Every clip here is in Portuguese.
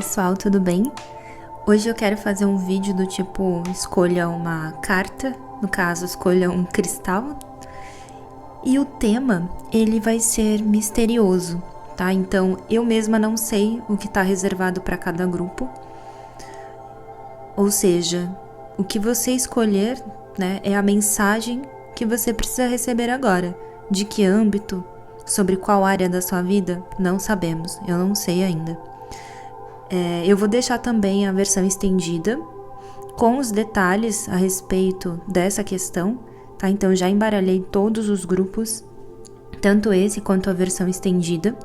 pessoal, tudo bem? Hoje eu quero fazer um vídeo do tipo escolha uma carta, no caso escolha um cristal. E o tema, ele vai ser misterioso, tá? Então eu mesma não sei o que está reservado para cada grupo. Ou seja, o que você escolher, né, é a mensagem que você precisa receber agora. De que âmbito, sobre qual área da sua vida, não sabemos, eu não sei ainda. Eu vou deixar também a versão estendida, com os detalhes a respeito dessa questão, tá? Então já embaralhei todos os grupos, tanto esse quanto a versão estendida,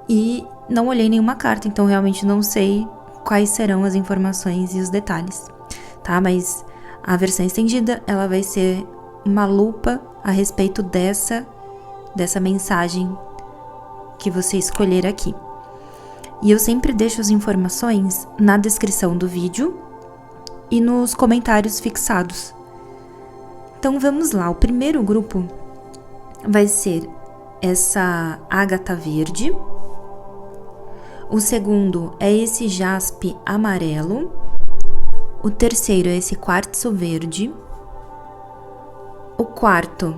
e não olhei nenhuma carta, então realmente não sei quais serão as informações e os detalhes, tá? Mas a versão estendida, ela vai ser uma lupa a respeito dessa mensagem que você escolher aqui. E eu sempre deixo as informações na descrição do vídeo e nos comentários fixados. Então vamos lá, o primeiro grupo vai ser essa ágata verde. O segundo é esse jaspe amarelo. O terceiro é esse quartzo verde. O quarto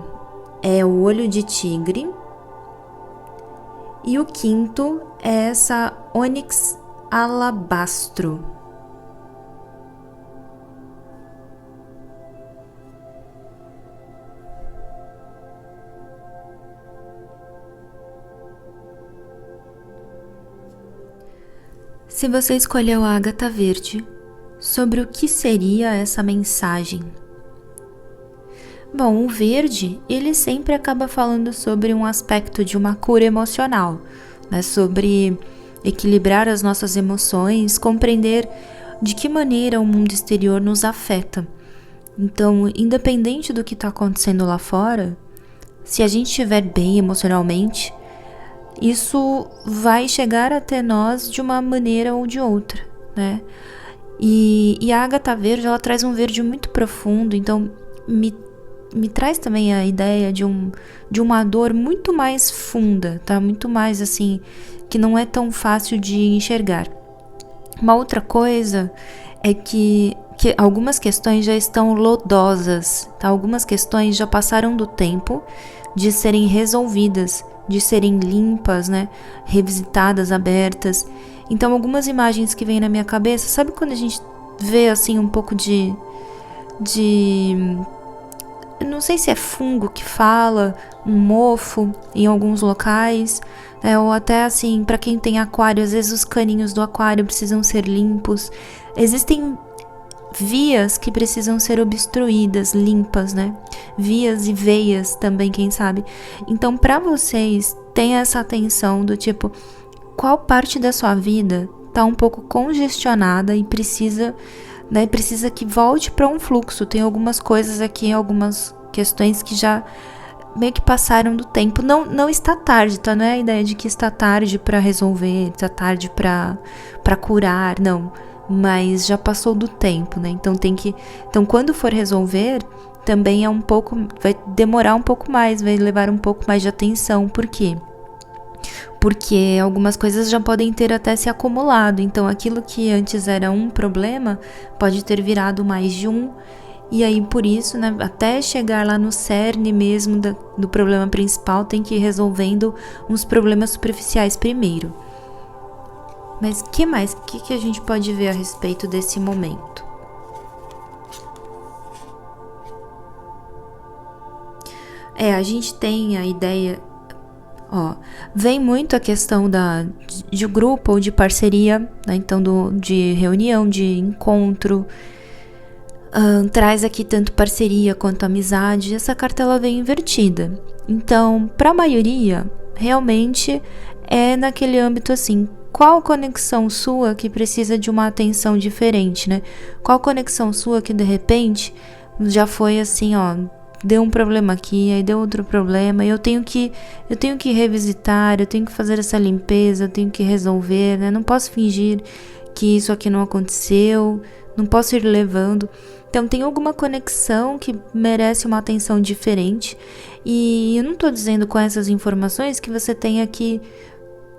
é o olho de tigre. E o quinto é essa ônix alabastro. Se você escolheu a ágata verde, sobre o que seria essa mensagem? Bom, o verde, ele sempre acaba falando sobre um aspecto de uma cura emocional, né? Sobre equilibrar as nossas emoções, compreender de que maneira o mundo exterior nos afeta. Então, independente do que está acontecendo lá fora, se a gente estiver bem emocionalmente, isso vai chegar até nós de uma maneira ou de outra, né? E a ágata verde, ela traz um verde muito profundo, então me traz também a ideia de uma dor muito mais funda, tá? Muito mais assim, que não é tão fácil de enxergar. Uma outra coisa é que algumas questões já estão lodosas, tá? Algumas questões já passaram do tempo de serem resolvidas, de serem limpas, né? Revisitadas, abertas. Então, algumas imagens que vêm na minha cabeça, sabe quando a gente vê assim um pouco de não sei se é fungo que fala, um mofo em alguns locais, né? Ou até assim, para quem tem aquário, às vezes os caninhos do aquário precisam ser limpos. Existem vias que precisam ser obstruídas, limpas, né? Vias e veias também, quem sabe. Então, para vocês, tenha essa atenção do tipo, qual parte da sua vida tá um pouco congestionada e precisa que volte para um fluxo. Tem algumas coisas aqui, algumas questões que já meio que passaram do tempo. Não está tarde, tá? Não é a ideia de que está tarde para resolver, está tarde para curar, não. Mas já passou do tempo, né? Então quando for resolver, também vai demorar um pouco mais, vai levar um pouco mais de atenção. Por quê? Porque algumas coisas já podem ter até se acumulado. Então, aquilo que antes era um problema pode ter virado mais de um. E aí, por isso, né, até chegar lá no cerne mesmo do problema principal, tem que ir resolvendo uns problemas superficiais primeiro. Mas que mais? O que a gente pode ver a respeito desse momento? A gente tem a ideia... vem muito a questão de grupo ou de parceria, né? Então de reunião, de encontro, traz aqui tanto parceria quanto amizade. Essa carta ela vem invertida, então para a maioria realmente é naquele âmbito assim, qual conexão sua que precisa de uma atenção diferente, né? Qual conexão sua que de repente já foi assim, deu um problema aqui, aí deu outro problema, e eu tenho que revisitar, eu tenho que fazer essa limpeza, eu tenho que resolver, né? Não posso fingir que isso aqui não aconteceu, não posso ir levando. Então tem alguma conexão que merece uma atenção diferente, e eu não estou dizendo com essas informações que você tenha que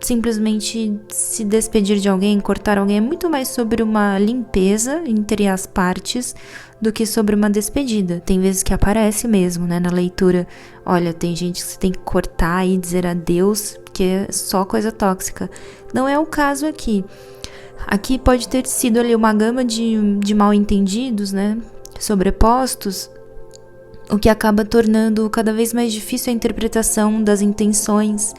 simplesmente se despedir de alguém, cortar alguém, é muito mais sobre uma limpeza entre as partes do que sobre uma despedida. Tem vezes que aparece mesmo, né, na leitura, olha, tem gente que você tem que cortar e dizer adeus, que é só coisa tóxica. Não é o caso aqui. Aqui pode ter sido ali uma gama de mal entendidos, né, sobrepostos, o que acaba tornando cada vez mais difícil a interpretação das intenções.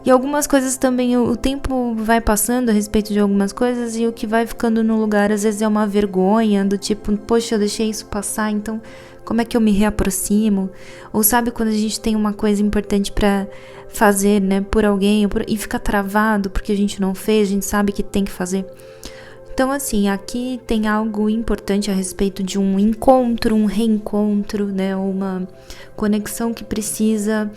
E algumas coisas também, o tempo vai passando a respeito de algumas coisas e o que vai ficando no lugar às vezes é uma vergonha, do tipo, poxa, eu deixei isso passar, então como é que eu me reaproximo? Ou sabe quando a gente tem uma coisa importante pra fazer, né, por alguém e fica travado porque a gente não fez, a gente sabe que tem que fazer. Então, assim, aqui tem algo importante a respeito de um encontro, um reencontro, né, uma conexão que precisa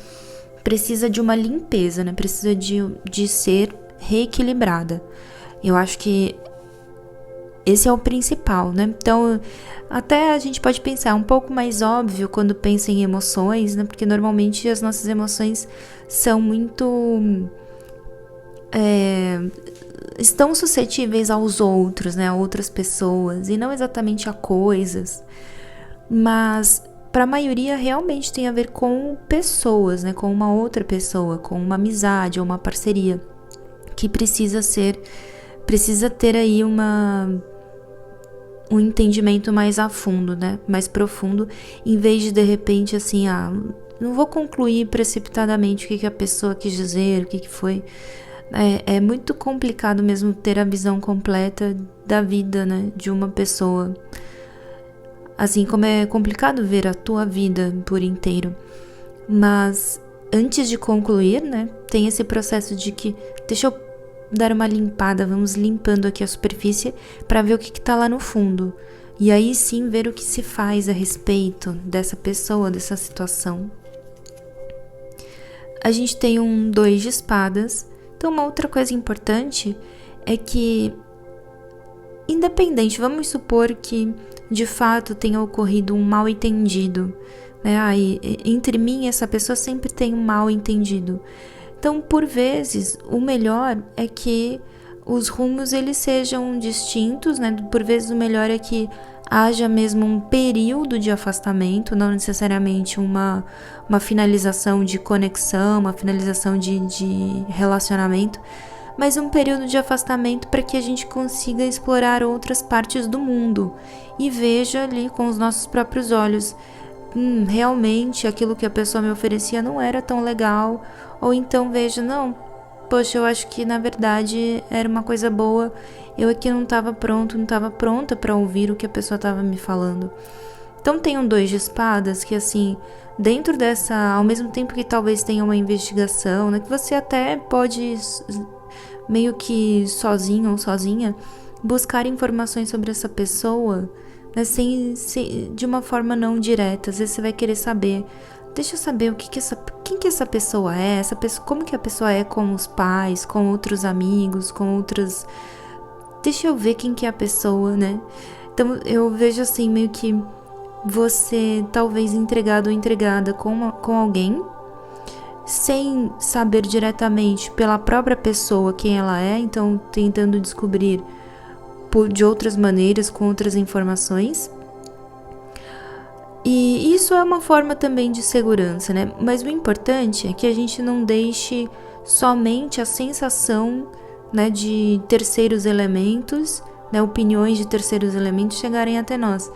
de uma limpeza, né? Precisa de ser reequilibrada. Eu acho que esse é o principal, né? Então, até a gente pode pensar um pouco mais óbvio quando pensa em emoções, né? Porque normalmente as nossas emoções são muito... estão suscetíveis aos outros, né? A outras pessoas, e não exatamente a coisas. Mas... para a maioria realmente tem a ver com pessoas, né? Com uma outra pessoa, com uma amizade ou uma parceria que precisa ter aí um entendimento mais a fundo, né? Mais profundo, em vez de repente assim, não vou concluir precipitadamente o que a pessoa quis dizer, o que foi. É muito complicado mesmo ter a visão completa da vida, né? De uma pessoa. Assim como é complicado ver a tua vida por inteiro. Mas antes de concluir, né, tem esse processo de que deixa eu dar uma limpada, vamos limpando aqui a superfície para ver o que tá lá no fundo. E aí sim ver o que se faz a respeito dessa pessoa, dessa situação. A gente tem um 2 de espadas. Então uma outra coisa importante é que, independente, vamos supor que de fato tenha ocorrido um mal entendido, né? Entre mim e essa pessoa sempre tem um mal entendido. Então, por vezes, o melhor é que os rumos eles sejam distintos, né? Por vezes o melhor é que haja mesmo um período de afastamento, não necessariamente uma finalização de conexão, uma finalização de relacionamento, mas um período de afastamento para que a gente consiga explorar outras partes do mundo e veja ali com os nossos próprios olhos, realmente aquilo que a pessoa me oferecia não era tão legal, ou então veja, não, poxa, eu acho que na verdade era uma coisa boa, eu aqui não estava pronta para ouvir o que a pessoa estava me falando. Então tem um 2 de espadas que assim, dentro dessa, ao mesmo tempo que talvez tenha uma investigação, né, que você até pode meio que sozinho ou sozinha, buscar informações sobre essa pessoa, né, de uma forma não direta. Às vezes você vai querer saber, deixa eu saber quem que essa pessoa é, como que a pessoa é com os pais, com outros amigos, com outras... Deixa eu ver quem que é a pessoa, né? Então eu vejo assim, meio que você talvez entregado ou entregada com alguém, sem saber diretamente pela própria pessoa quem ela é, então tentando descobrir de outras maneiras, com outras informações. E isso é uma forma também de segurança, né? Mas o importante é que a gente não deixe somente a sensação, né, de terceiros elementos, né, opiniões de terceiros elementos chegarem até nós.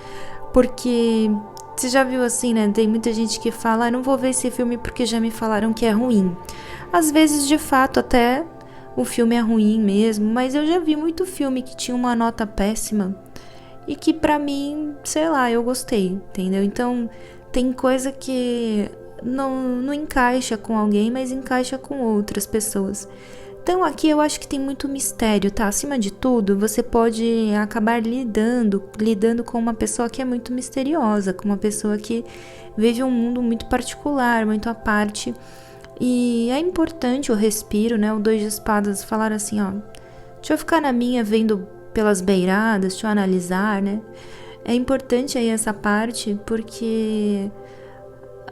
Porque você já viu assim, né? Tem muita gente que fala, não vou ver esse filme porque já me falaram que é ruim. Às vezes, de fato, até o filme é ruim mesmo, mas eu já vi muito filme que tinha uma nota péssima e que pra mim, sei lá, eu gostei, entendeu? Então, tem coisa que não encaixa com alguém, mas encaixa com outras pessoas. Então aqui eu acho que tem muito mistério, tá? Acima de tudo, você pode acabar lidando com uma pessoa que é muito misteriosa, com uma pessoa que vive um mundo muito particular, muito à parte. E é importante o respiro, né? O 2 de espadas falar assim, ó, deixa eu ficar na minha vendo pelas beiradas, deixa eu analisar, né? É importante aí essa parte, porque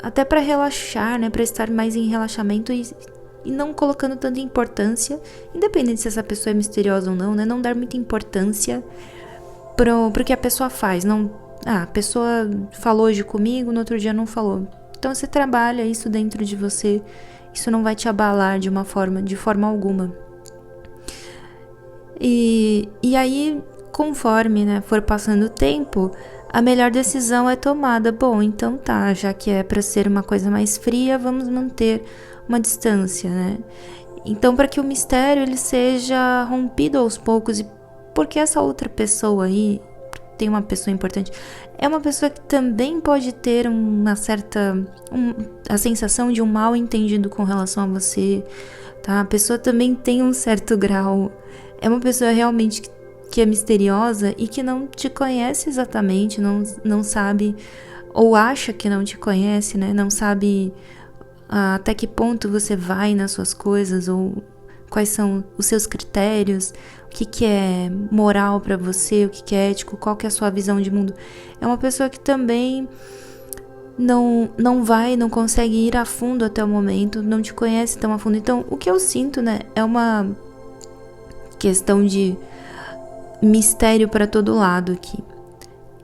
até para relaxar, né? Para estar mais em relaxamento e e não colocando tanta importância, independente se essa pessoa é misteriosa ou não, né? Não dar muita importância pro que a pessoa faz. Não, a pessoa falou hoje comigo, no outro dia não falou. Então você trabalha isso dentro de você, isso não vai te abalar de forma alguma. E aí, conforme, né, for passando o tempo, a melhor decisão é tomada. Bom, então tá, já que é para ser uma coisa mais fria, vamos manter uma distância, né? Então, para que o mistério ele seja rompido aos poucos, e porque essa outra pessoa aí, tem uma pessoa importante, é uma pessoa que também pode ter a sensação de um mal entendido com relação a você, tá? A pessoa também tem um certo grau, é uma pessoa realmente que é misteriosa e que não te conhece exatamente, não sabe, ou acha que não te conhece, né? Não sabe até que ponto você vai nas suas coisas, ou quais são os seus critérios, o que é moral pra você, o que é ético, qual que é a sua visão de mundo. É uma pessoa que também não consegue ir a fundo até o momento, não te conhece tão a fundo. Então, o que eu sinto, né, é uma questão de mistério para todo lado aqui.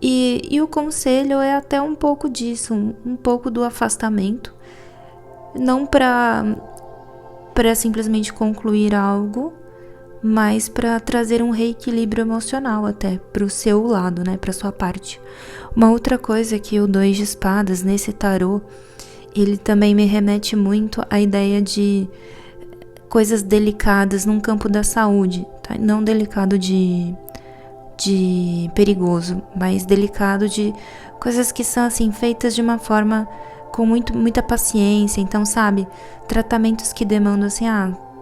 E o conselho é até um pouco disso, um pouco do afastamento, não para simplesmente concluir algo, mas para trazer um reequilíbrio emocional até pro seu lado, né, pra sua parte. Uma outra coisa é que o 2 de espadas nesse tarô, ele também me remete muito à ideia de coisas delicadas num campo da saúde, tá? Não delicado de perigoso, mas delicado de coisas que são assim feitas de uma forma com muita paciência. Então, sabe, tratamentos que demandam assim,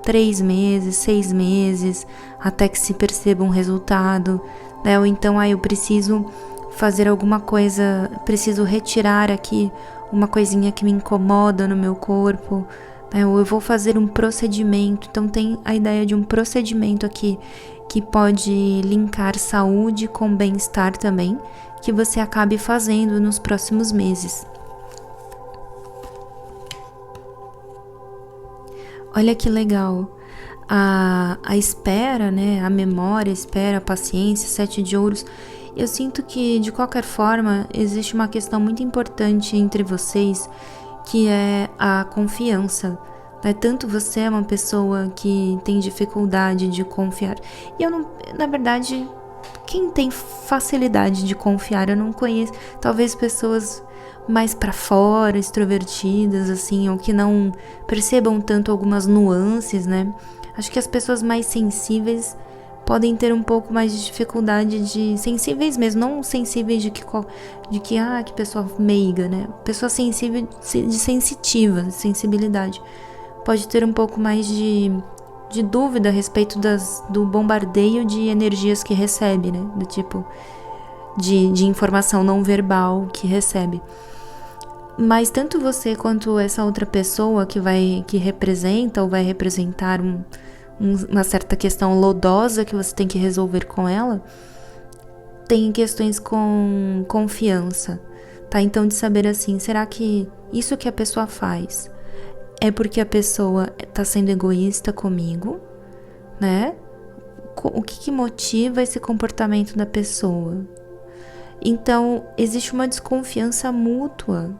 3 meses, 6 meses, até que se perceba um resultado, né? Ou então, eu preciso fazer alguma coisa, preciso retirar aqui uma coisinha que me incomoda no meu corpo, né? Ou eu vou fazer um procedimento. Então tem a ideia de um procedimento aqui que pode linkar saúde com bem-estar também, que você acabe fazendo nos próximos meses. Olha que legal, a espera, né, a memória, a espera, a paciência, 7 de ouros. Eu sinto que, de qualquer forma, existe uma questão muito importante entre vocês, que é a confiança. Né? Tanto você é uma pessoa que tem dificuldade de confiar. E eu não, na verdade, quem tem facilidade de confiar, eu não conheço. Talvez pessoas mais pra fora, extrovertidas, assim, ou que não percebam tanto algumas nuances, né? Acho que as pessoas mais sensíveis podem ter um pouco mais de dificuldade sensíveis mesmo, não sensíveis que pessoa meiga, né? Pessoa sensível, de sensibilidade, pode ter um pouco mais de dúvida a respeito do bombardeio de energias que recebe, né? Do tipo de informação não verbal que recebe. Mas tanto você quanto essa outra pessoa que representa ou vai representar uma certa questão lodosa que você tem que resolver com ela, tem questões com confiança, tá? Então, de saber assim, será que isso que a pessoa faz é porque a pessoa tá sendo egoísta comigo, né? O que motiva esse comportamento da pessoa? Então, existe uma desconfiança mútua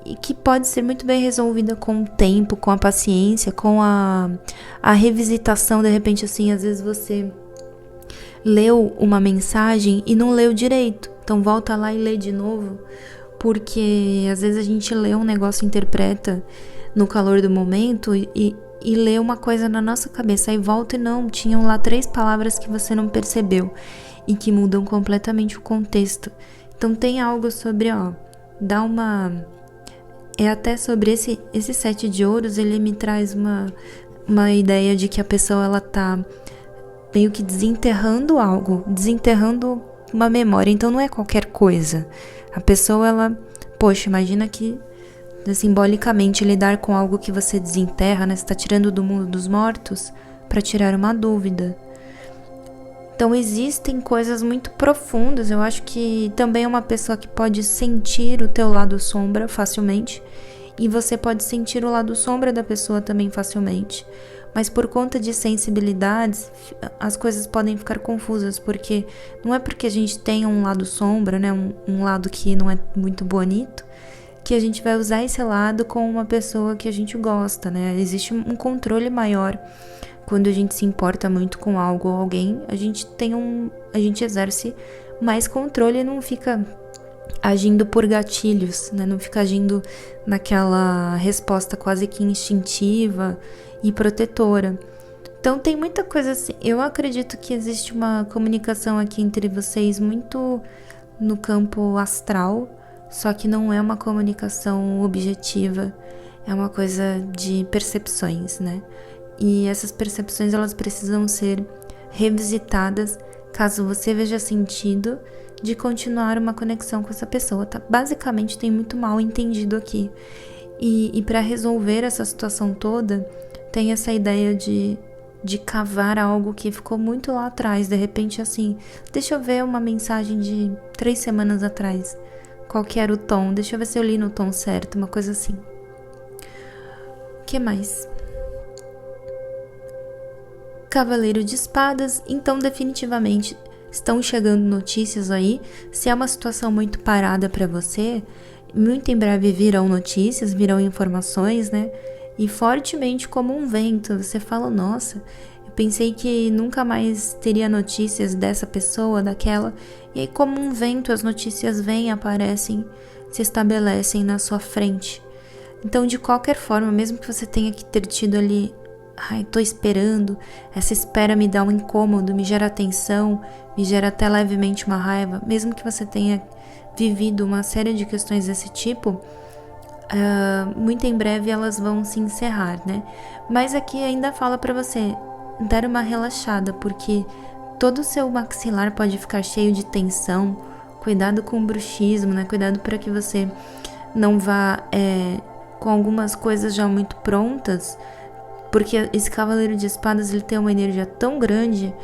e que pode ser muito bem resolvida com o tempo, com a paciência, com a revisitação. De repente, assim, às vezes você leu uma mensagem e não leu direito, então volta lá e lê de novo, porque às vezes a gente lê um negócio, interpreta no calor do momento e lê uma coisa na nossa cabeça, aí volta e não, tinham lá 3 palavras que você não percebeu e que mudam completamente o contexto. Então tem algo sobre, dá uma... É até sobre esse 7 de ouros, ele me traz uma ideia de que a pessoa, ela tá meio que desenterrando algo, desenterrando uma memória. Então não é qualquer coisa. A pessoa, ela... Poxa, imagina que simbolicamente lidar com algo que você desenterra, né? Você tá tirando do mundo dos mortos para tirar uma dúvida. Então existem coisas muito profundas. Eu acho que também é uma pessoa que pode sentir o teu lado sombra facilmente E você pode sentir o lado sombra da pessoa também facilmente. Mas por conta de sensibilidades, as coisas podem ficar confusas, porque não é porque a gente tem um lado sombra, né, um lado que não é muito bonito, que a gente vai usar esse lado com uma pessoa que a gente gosta, né? Existe um controle maior. Quando a gente se importa muito com algo ou alguém, a gente exerce mais controle e não fica agindo por gatilhos, né? Não fica agindo naquela resposta quase que instintiva e protetora. Então tem muita coisa assim. Eu acredito que existe uma comunicação aqui entre vocês muito no campo astral, só que não é uma comunicação objetiva, é uma coisa de percepções, né? E essas percepções, elas precisam ser revisitadas caso você veja sentido de continuar uma conexão com essa pessoa, tá? Basicamente tem muito mal entendido aqui. E para resolver essa situação toda, tem essa ideia de cavar algo que ficou muito lá atrás. De repente, assim, deixa eu ver uma mensagem de 3 semanas atrás. Qual que era o tom? Deixa eu ver se eu li no tom certo, uma coisa assim. O que mais? Cavaleiro de Espadas. Então, definitivamente, estão chegando notícias aí. Se é uma situação muito parada para você, muito em breve virão notícias, virão informações, né? E fortemente como um vento. Você fala, nossa, eu pensei que nunca mais teria notícias dessa pessoa, daquela. E aí, como um vento, as notícias vêm, aparecem, se estabelecem na sua frente. Então, de qualquer forma, mesmo que você tenha que ter tido ali, ai, tô esperando, essa espera me dá um incômodo, me gera tensão, me gera até levemente uma raiva, mesmo que você tenha vivido uma série de questões desse tipo, muito em breve elas vão se encerrar, né? Mas aqui ainda fala pra você dar uma relaxada, porque todo o seu maxilar pode ficar cheio de tensão. Cuidado com o bruxismo, né? Cuidado para que você não vá com algumas coisas já muito prontas, porque esse Cavaleiro de Espadas, ele tem uma energia tão grande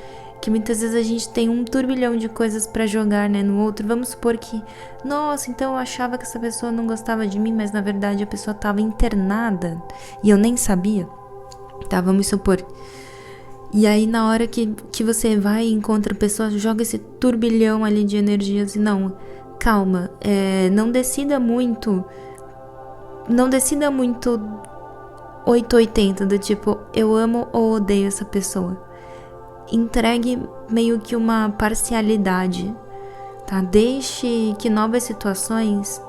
que muitas vezes a gente tem um turbilhão de coisas pra jogar, né, no outro. Vamos supor que, nossa, então eu achava que essa pessoa não gostava de mim, mas na verdade a pessoa tava internada e eu nem sabia, tá? Vamos supor. E aí na hora que você vai e encontra a pessoa, joga esse turbilhão ali de energias e não, calma, não decida muito 880, do tipo, eu amo ou odeio essa pessoa. Entregue meio que uma parcialidade, tá? Deixe que novas situações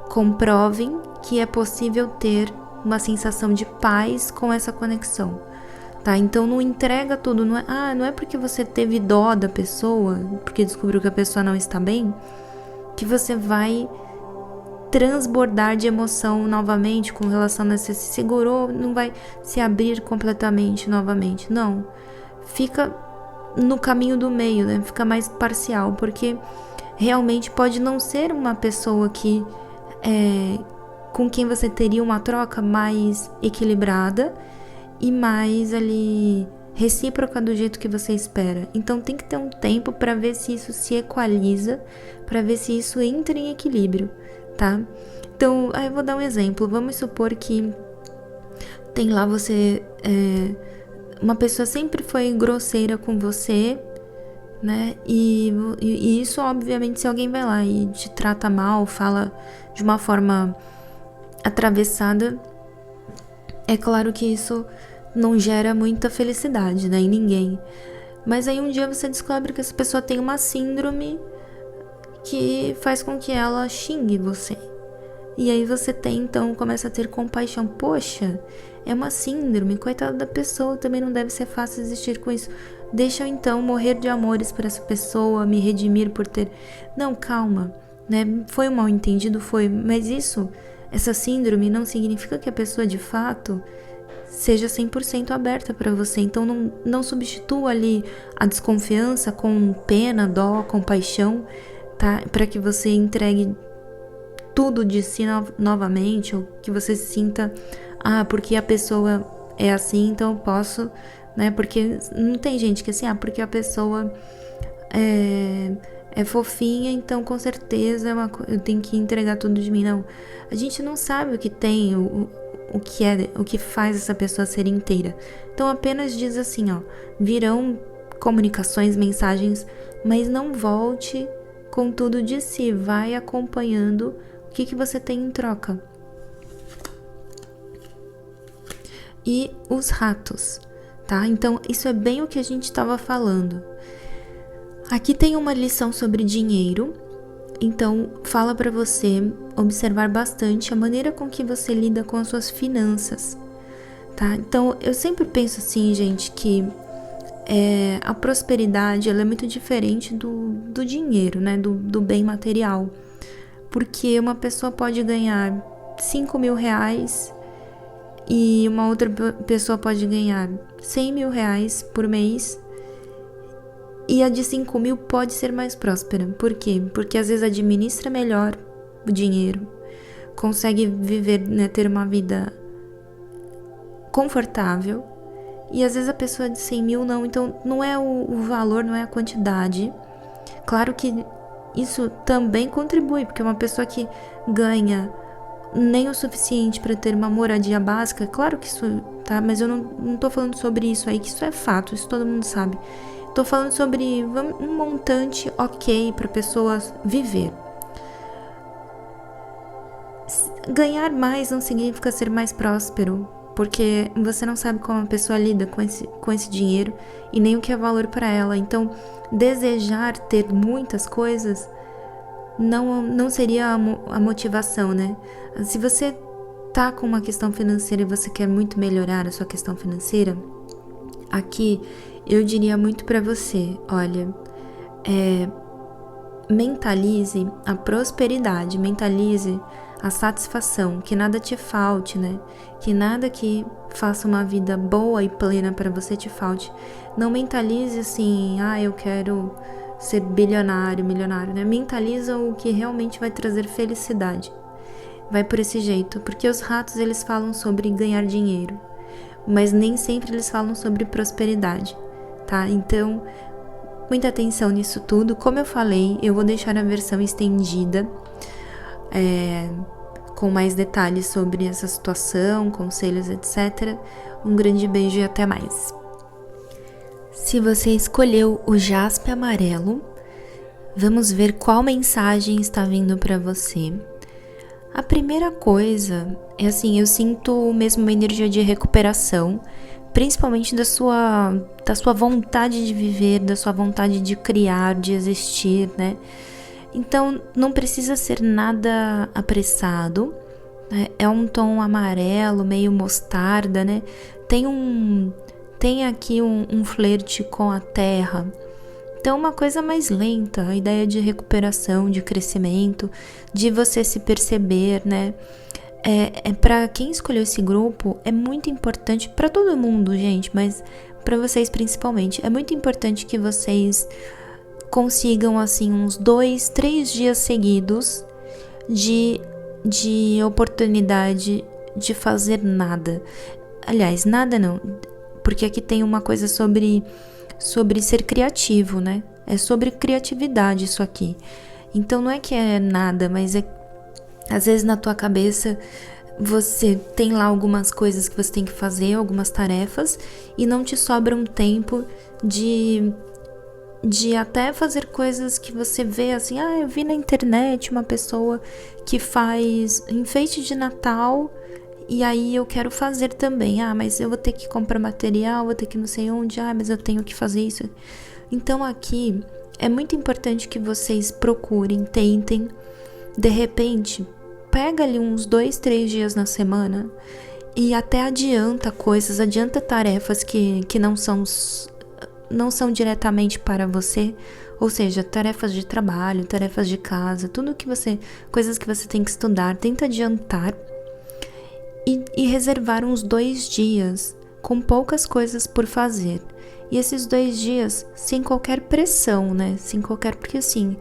comprovem que é possível ter uma sensação de paz com essa conexão, tá? Então não entrega tudo, não é porque você teve dó da pessoa, porque descobriu que a pessoa não está bem, que você vai transbordar de emoção novamente com relação a você se segurou, não vai se abrir completamente novamente, não. Fica no caminho do meio, né? Fica mais parcial, porque realmente pode não ser uma pessoa que com quem você teria uma troca mais equilibrada e mais ali recíproca do jeito que você espera. Então tem que ter um tempo para ver se isso se equaliza, para ver se isso entra em equilíbrio, tá? Então, eu vou dar um exemplo. Vamos supor que tem lá você, uma pessoa sempre foi grosseira com você, né? E isso, obviamente, se alguém vai lá e te trata mal, fala de uma forma atravessada, é claro que isso não gera muita felicidade, né, em ninguém. Mas aí um dia você descobre que essa pessoa tem uma síndrome que faz com que ela xingue você. E aí você então começa a ter compaixão. Poxa, é uma síndrome, coitada da pessoa, também não deve ser fácil existir com isso. Deixa eu então morrer de amores por essa pessoa, me redimir por ter... Não, calma, né? Foi um mal entendido, foi, mas essa síndrome não significa que a pessoa de fato seja 100% aberta para você. Então não substitua ali a desconfiança com pena, dó, compaixão, tá? Para que você entregue tudo de si novamente, ou que você se sinta, porque a pessoa é assim, então eu posso, né? Porque não tem gente que é assim, porque a pessoa é fofinha, então com certeza eu tenho que entregar tudo de mim. Não, a gente não sabe o que tem, o que faz essa pessoa ser inteira. Então apenas diz assim, ó, virão comunicações, mensagens, mas não volte com tudo de si, vai acompanhando o que você tem em troca. E os ratos, tá? Então isso é bem o que a gente estava falando. Aqui tem uma lição sobre dinheiro, então fala para você observar bastante a maneira com que você lida com as suas finanças, tá? Então eu sempre penso assim, gente, que a prosperidade ela é muito diferente do dinheiro, né? Do bem material, porque uma pessoa pode ganhar 5 mil reais e uma outra pessoa pode ganhar 100 mil reais por mês. E a de 5 mil pode ser mais próspera. Por quê? Porque às vezes administra melhor o dinheiro, consegue viver, né, ter uma vida confortável. E às vezes a pessoa de 100 mil não. Então não é o valor, não é a quantidade. Claro que isso também contribui, porque uma pessoa que ganha nem o suficiente para ter uma moradia básica, claro que isso, tá? Mas eu não tô falando sobre isso aí, que isso é fato, isso todo mundo sabe. Tô falando sobre um montante ok para pessoas viver. Ganhar mais não significa ser mais próspero, porque você não sabe como a pessoa lida com esse dinheiro e nem o que é valor para ela. Então, desejar ter muitas coisas não seria a motivação, né? Se você tá com uma questão financeira e você quer muito melhorar a sua questão financeira, aqui eu diria muito para você, olha, mentalize a prosperidade, mentalize a satisfação, que nada te falte, né? Que nada que faça uma vida boa e plena para você te falte. Não mentalize assim, eu quero ser bilionário, milionário, né? Mentaliza o que realmente vai trazer felicidade. Vai por esse jeito, porque os ratos eles falam sobre ganhar dinheiro, mas nem sempre eles falam sobre prosperidade, tá? Então, muita atenção nisso tudo. Como eu falei, eu vou deixar a versão estendida, com mais detalhes sobre essa situação, conselhos, etc. Um grande beijo e até mais. Se você escolheu o jaspe amarelo, vamos ver qual mensagem está vindo para você. A primeira coisa é assim, eu sinto mesmo uma energia de recuperação, principalmente da sua vontade de viver, da sua vontade de criar, de existir, né? Então, não precisa ser nada apressado, né? É um tom amarelo, meio mostarda, né? Tem aqui um flerte com a terra. Então, uma coisa mais lenta, a ideia de recuperação, de crescimento, de você se perceber, né? Para quem escolheu esse grupo, é muito importante, para todo mundo, gente, mas para vocês principalmente, é muito importante que vocês consigam, assim, uns 2, 3 dias seguidos de oportunidade de fazer nada. Aliás, nada não, porque aqui tem uma coisa sobre ser criativo, né? É sobre criatividade isso aqui. Então não é que é nada, mas às vezes na tua cabeça você tem lá algumas coisas que você tem que fazer, algumas tarefas, e não te sobra um tempo de até fazer coisas que você vê assim, eu vi na internet uma pessoa que faz enfeite de Natal e aí eu quero fazer também. Mas eu vou ter que comprar material, vou ter que não sei onde, mas eu tenho que fazer isso. Então aqui é muito importante que vocês procurem, tentem, de repente, pega ali uns 2, 3 dias na semana e até adianta coisas, adianta tarefas que não são diretamente para você, ou seja, tarefas de trabalho, tarefas de casa, coisas que você tem que estudar, tenta adiantar e reservar uns 2 dias com poucas coisas por fazer. E esses 2 dias sem qualquer pressão, né? Porque assim,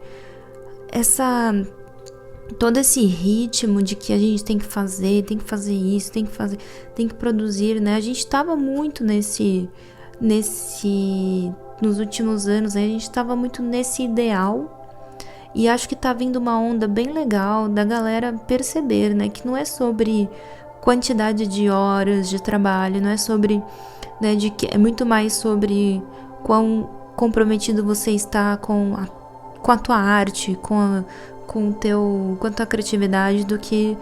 todo esse ritmo de que a gente tem que fazer isso, tem que produzir, né? A gente estava muito nos últimos anos, a gente estava muito nesse ideal E acho que tá vindo uma onda bem legal da galera perceber, né, que não é sobre quantidade de horas de trabalho, não é sobre, né, de que é muito mais sobre quão comprometido você está com a tua arte, com a tua criatividade, do que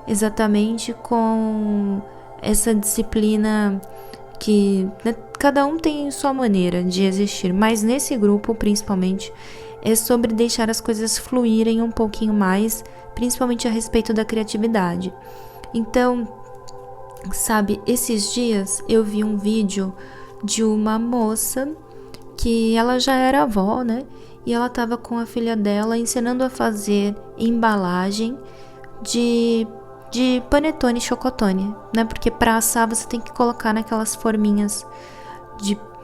exatamente com essa disciplina que, né, cada um tem sua maneira de existir, mas nesse grupo principalmente é sobre deixar as coisas fluírem um pouquinho mais, principalmente a respeito da criatividade. Então, sabe, esses dias eu vi um vídeo de uma moça que ela já era avó, né? E ela estava com a filha dela ensinando a fazer embalagem de panetone e chocotone, né? Porque para assar você tem que colocar naquelas forminhas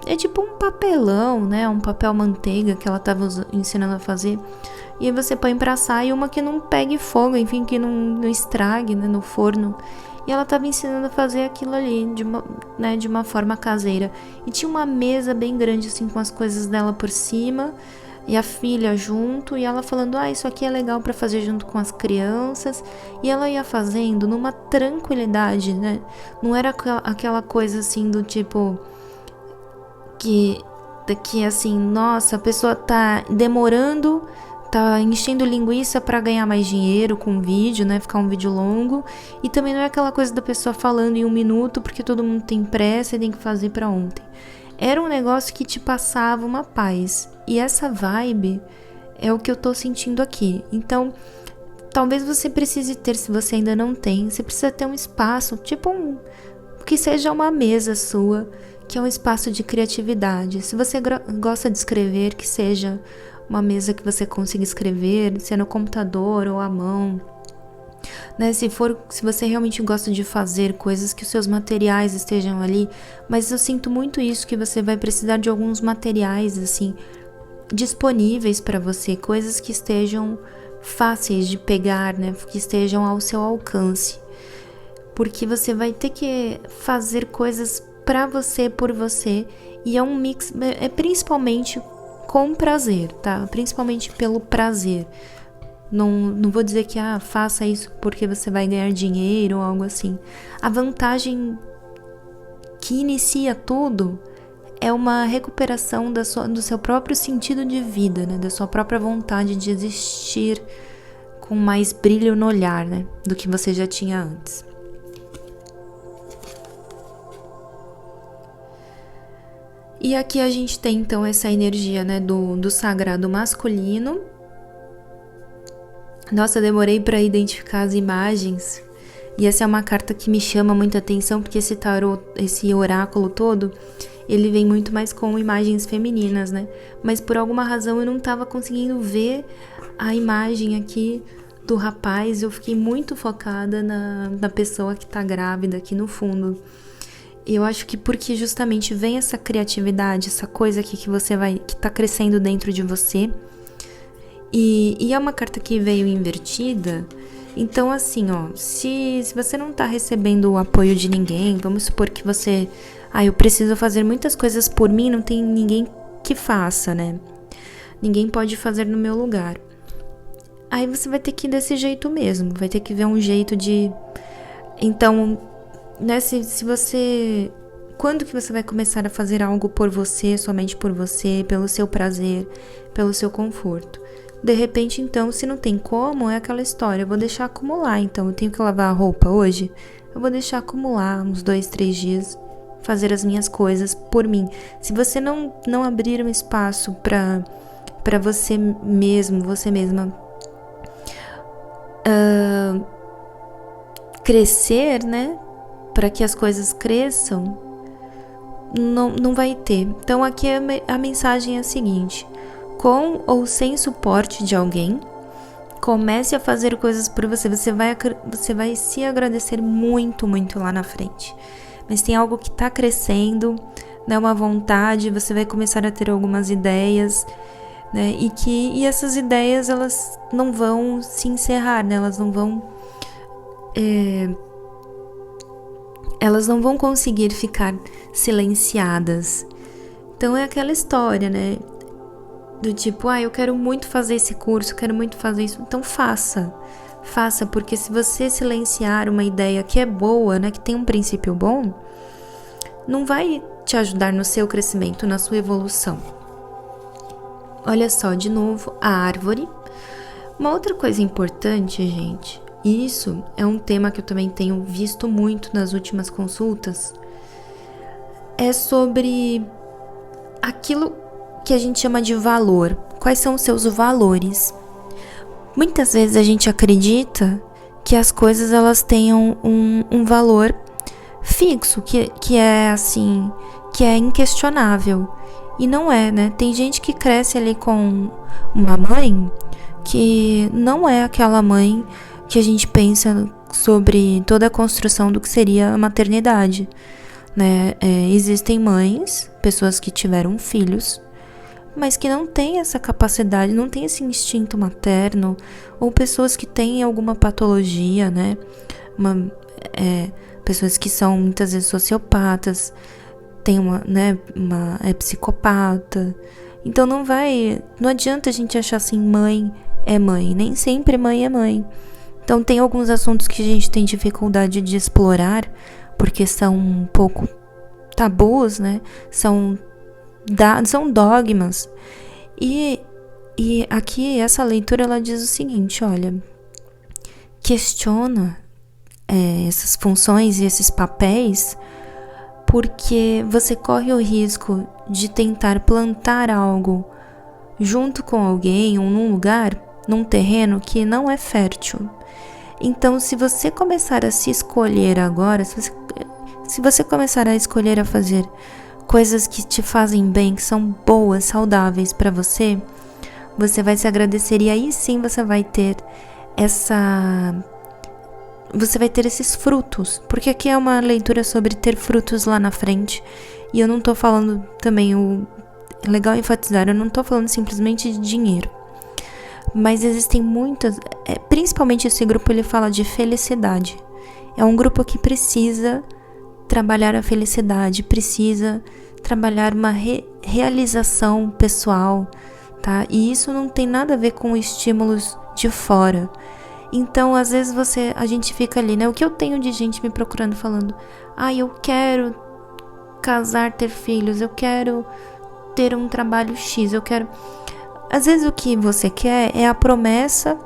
é tipo um papelão, né? Um papel manteiga que ela estava ensinando a fazer. E aí você põe pra assar, e uma que não pegue fogo, enfim, que não estrague, né, no forno. E ela estava ensinando a fazer aquilo ali de uma forma caseira. E tinha uma mesa bem grande, assim, com as coisas dela por cima, e a filha junto, e ela falando, isso aqui é legal para fazer junto com as crianças. E ela ia fazendo numa tranquilidade, né? Não era aquela coisa assim do tipo que assim, nossa, a pessoa tá demorando, tá enchendo linguiça para ganhar mais dinheiro com o vídeo, né? Ficar um vídeo longo. E também não é aquela coisa da pessoa falando em 1 minuto porque todo mundo tem pressa e tem que fazer para ontem. Era um negócio que te passava uma paz. E essa vibe é o que eu tô sentindo aqui. Então, talvez você precise ter, se você ainda não tem, você precisa ter um espaço, tipo que seja uma mesa sua, que é um espaço de criatividade. Se você gosta de escrever, que seja uma mesa que você consiga escrever, se é no computador ou à mão, né? Se você realmente gosta de fazer coisas, que os seus materiais estejam ali. Mas eu sinto muito isso, que você vai precisar de alguns materiais assim disponíveis para você, coisas que estejam fáceis de pegar, né? Que estejam ao seu alcance, porque você vai ter que fazer coisas pra você, por você, e é um mix, é principalmente com prazer, tá? Principalmente pelo prazer. Não vou dizer que faça isso porque você vai ganhar dinheiro ou algo assim. A vantagem que inicia tudo é uma recuperação do seu próprio sentido de vida, né? Da sua própria vontade de existir com mais brilho no olhar, né? Do que você já tinha antes. E aqui a gente tem então essa energia, né, do sagrado masculino. Nossa, eu demorei para identificar as imagens. E essa é uma carta que me chama muita atenção, porque esse tarô, esse oráculo todo, ele vem muito mais com imagens femininas, né? Mas por alguma razão eu não estava conseguindo ver a imagem aqui do rapaz. Eu fiquei muito focada na pessoa que tá grávida aqui no fundo. Eu acho que porque justamente vem essa criatividade, essa coisa aqui que tá crescendo dentro de você. E é uma carta que veio invertida. Então assim, se você não tá recebendo o apoio de ninguém, vamos supor que você, eu preciso fazer muitas coisas por mim, não tem ninguém que faça, né? Ninguém pode fazer no meu lugar. Aí você vai ter que ir desse jeito mesmo, vai ter que ver um jeito de... Então, né, se você... Quando que você vai começar a fazer algo por você, somente por você, pelo seu prazer, pelo seu conforto? De repente, então, se não tem como, é aquela história, eu vou deixar acumular. Então, eu tenho que lavar a roupa hoje, eu vou deixar acumular uns 2, 3 dias, fazer as minhas coisas por mim. Se você não abrir um espaço para você mesmo, você mesma crescer, né? Para que as coisas cresçam, não vai ter. Então aqui a mensagem é a seguinte: com ou sem suporte de alguém, comece a fazer coisas por você. Você vai se agradecer muito, muito lá na frente. Mas tem algo que está crescendo, né? Uma vontade, você vai começar a ter algumas ideias, né? E essas ideias, elas não vão se encerrar, né? Elas não vão conseguir ficar silenciadas. Então é aquela história, né? Do tipo, eu quero muito fazer esse curso, quero muito fazer isso. Então faça. Faça, porque se você silenciar uma ideia que é boa, né, que tem um princípio bom, não vai te ajudar no seu crescimento, na sua evolução. Olha só, de novo, a árvore. Uma outra coisa importante, gente, isso é um tema que eu também tenho visto muito nas últimas consultas, é sobre aquilo que a gente chama de valor. Quais são os seus valores? Muitas vezes a gente acredita que as coisas elas tenham um valor fixo, que é assim, que é inquestionável. E não é, né? Tem gente que cresce ali com uma mãe que não é aquela mãe que a gente pensa sobre toda a construção do que seria a maternidade, né? Existem mães, pessoas que tiveram filhos, mas que não têm essa capacidade, não têm esse instinto materno, ou pessoas que têm alguma patologia, né? Pessoas que são muitas vezes sociopatas, tem é psicopata. Então não adianta a gente achar assim, mãe é mãe, nem sempre mãe é mãe. Então tem alguns assuntos que a gente tem dificuldade de explorar, porque são um pouco tabus, né? São dogmas. E aqui essa leitura ela diz o seguinte, olha, questiona essas funções e esses papéis, porque você corre o risco de tentar plantar algo junto com alguém ou num lugar, num terreno que não é fértil. Então, se você começar a se escolher agora, se você começar a escolher a fazer coisas que te fazem bem, que são boas, saudáveis para você, você vai se agradecer e aí sim você vai ter esses frutos, porque aqui é uma leitura sobre ter frutos lá na frente, e eu não tô falando também, é legal enfatizar, eu não tô falando simplesmente de dinheiro, mas existem muitas, principalmente esse grupo ele fala de felicidade, é um grupo que precisa trabalhar a felicidade, precisa trabalhar uma realização pessoal, tá? E isso não tem nada a ver com estímulos de fora. Então, às vezes a gente fica ali, né? O que eu tenho de gente me procurando falando, eu quero casar, ter filhos, eu quero ter um trabalho X, eu quero... Às vezes o que você quer é a promessa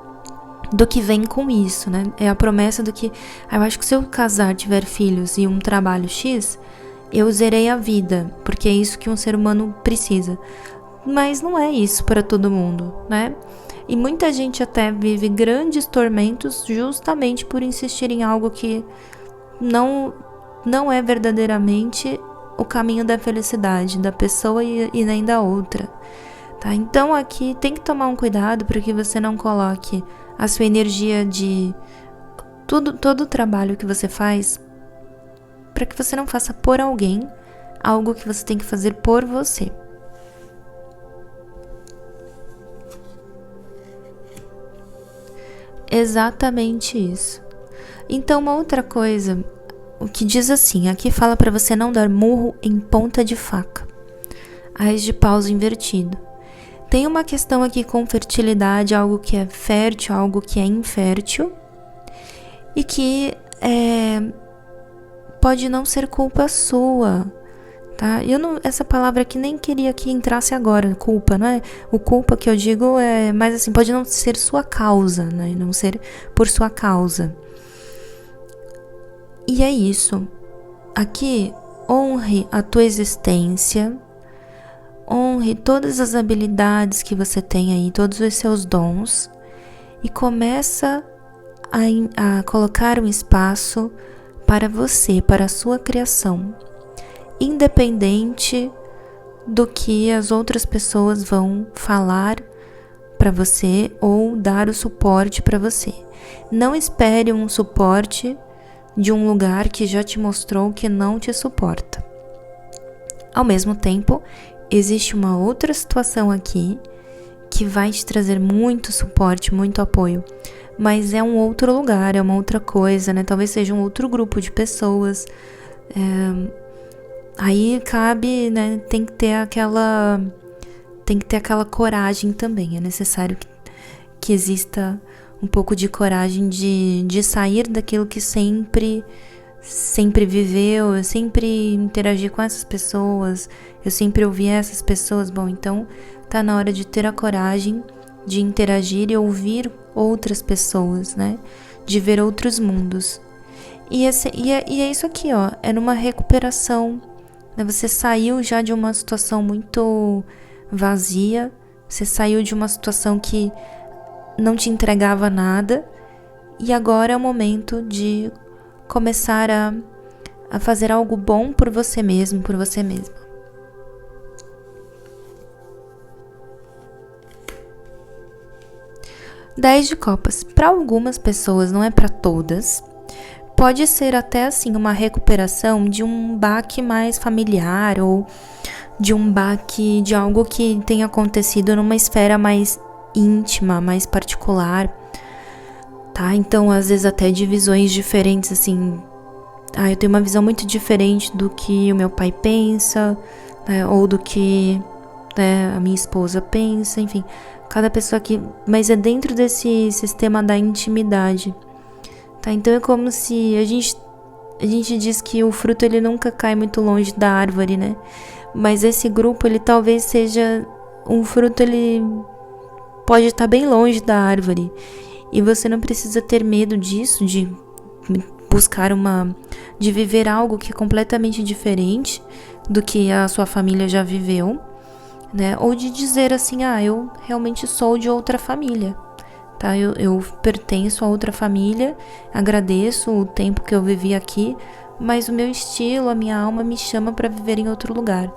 do que vem com isso, né? É a promessa do que, eu acho que se eu casar, tiver filhos e um trabalho X, eu zerei a vida, porque é isso que um ser humano precisa. Mas não é isso para todo mundo, né? E muita gente até vive grandes tormentos justamente por insistir em algo que não é verdadeiramente o caminho da felicidade da pessoa e nem da outra, tá? Então aqui tem que tomar um cuidado para que você não coloque a sua energia de todo o trabalho que você faz, para que você não faça por alguém algo que você tem que fazer por você. Exatamente isso. Então, uma outra coisa, o que diz assim, aqui fala para você não dar murro em ponta de faca, ás de paus invertido. Tem uma questão aqui com fertilidade, algo que é fértil, algo que é infértil, e que pode não ser culpa sua, tá? Essa palavra aqui nem queria que entrasse agora, culpa, não é? O culpa que eu digo é mais assim, pode não ser sua causa, né? Não ser por sua causa. E é isso. Aqui, honre a tua existência, honre todas as habilidades que você tem aí, todos os seus dons, e começa a colocar um espaço para você, para a sua criação, independente do que as outras pessoas vão falar para você ou dar o suporte para você. Não espere um suporte de um lugar que já te mostrou que não te suporta. Ao mesmo tempo, existe uma outra situação aqui que vai te trazer muito suporte, muito apoio, mas é um outro lugar, é uma outra coisa, né? Talvez seja um outro grupo de pessoas. Aí cabe, né? Tem que ter tem que ter aquela coragem também. É necessário que exista um pouco de coragem de sair daquilo que sempre viveu. Eu sempre interagi com essas pessoas, eu sempre ouvi essas pessoas. Bom, então tá na hora de ter a coragem de interagir e ouvir outras pessoas, né? De ver outros mundos. E é isso aqui, ó. É numa recuperação, né? Você saiu já de uma situação muito vazia. Você saiu de uma situação que não te entregava nada. E agora é o momento de começar a fazer algo bom por você mesmo, por você mesma. Dez de copas. Para algumas pessoas, não é para todas. Pode ser até assim uma recuperação de um baque mais familiar ou de um baque de algo que tenha acontecido numa esfera mais íntima, mais particular, tá? Então, às vezes até de visões diferentes, assim, eu tenho uma visão muito diferente do que o meu pai pensa, né? Ou do que, né, a minha esposa pensa, enfim, cada pessoa aqui, mas é dentro desse sistema da intimidade. Tá, então é como se a gente diz que o fruto ele nunca cai muito longe da árvore, né? Mas esse grupo, ele talvez seja um fruto, ele pode estar bem longe da árvore. E você não precisa ter medo disso, de buscar de viver algo que é completamente diferente do que a sua família já viveu, né? Ou de dizer assim, eu realmente sou de outra família. Tá, eu pertenço a outra família, agradeço o tempo que eu vivi aqui, mas o meu estilo, a minha alma me chama para viver em outro lugar.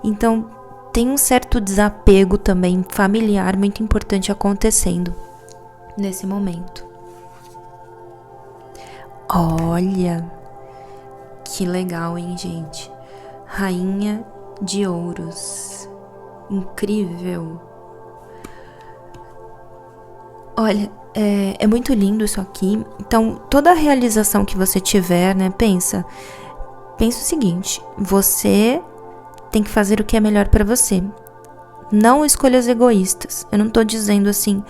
Então, tem um certo desapego também familiar muito importante acontecendo nesse momento. Olha, que legal, hein, gente? Rainha de Ouros. Incrível. Olha, é muito lindo isso aqui. Então, toda a realização que você tiver, né, pensa o seguinte: você tem que fazer o que é melhor pra você. Não escolhas egoístas. Eu não tô dizendo assim,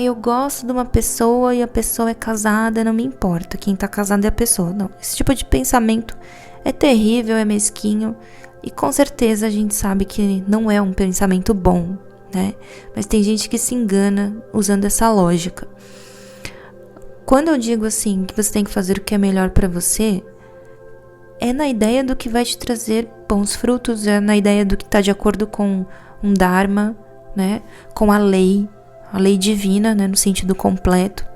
eu gosto de uma pessoa e a pessoa é casada, não me importa, quem tá casado é a pessoa. Não, esse tipo de pensamento é terrível, é mesquinho, e com certeza a gente sabe que não é um pensamento bom, né? Mas tem gente que se engana usando essa lógica. Quando eu digo assim, que você tem que fazer o que é melhor pra você, é na ideia do que vai te trazer bons frutos, é na ideia do que tá de acordo com um dharma, né? Com a lei divina, né? No sentido completo.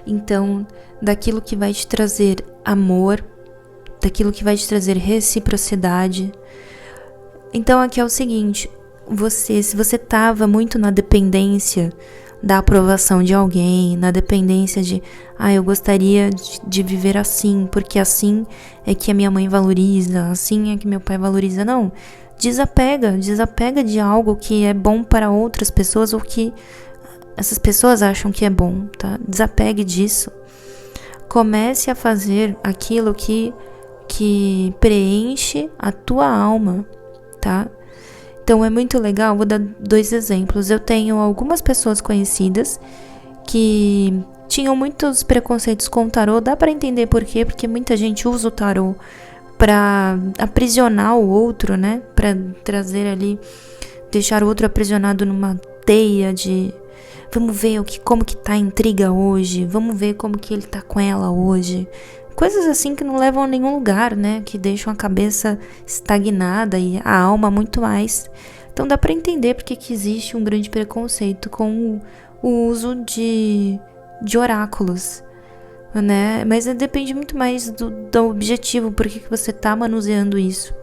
Então, daquilo que vai te trazer amor, daquilo que vai te trazer reciprocidade. Então, aqui é o seguinte: se você estava muito na dependência da aprovação de alguém, na dependência de, eu gostaria de viver assim, porque assim é que a minha mãe valoriza, assim é que meu pai valoriza. Não, desapega de algo que é bom para outras pessoas ou que essas pessoas acham que é bom, tá? Desapegue disso. Comece a fazer aquilo que preenche a tua alma, tá? Então é muito legal, vou dar 2 exemplos. Eu tenho algumas pessoas conhecidas que tinham muitos preconceitos com o tarô. Dá pra entender por quê, porque muita gente usa o tarô pra aprisionar o outro, né? Pra trazer ali, deixar o outro aprisionado numa teia de vamos ver como que tá a intriga hoje, vamos ver como que ele tá com ela hoje. Coisas assim que não levam a nenhum lugar, né? Que deixam a cabeça estagnada e a alma muito mais. Então dá pra entender porque que existe um grande preconceito com o uso de oráculos, né? Mas depende muito mais do objetivo, por que você tá manuseando isso.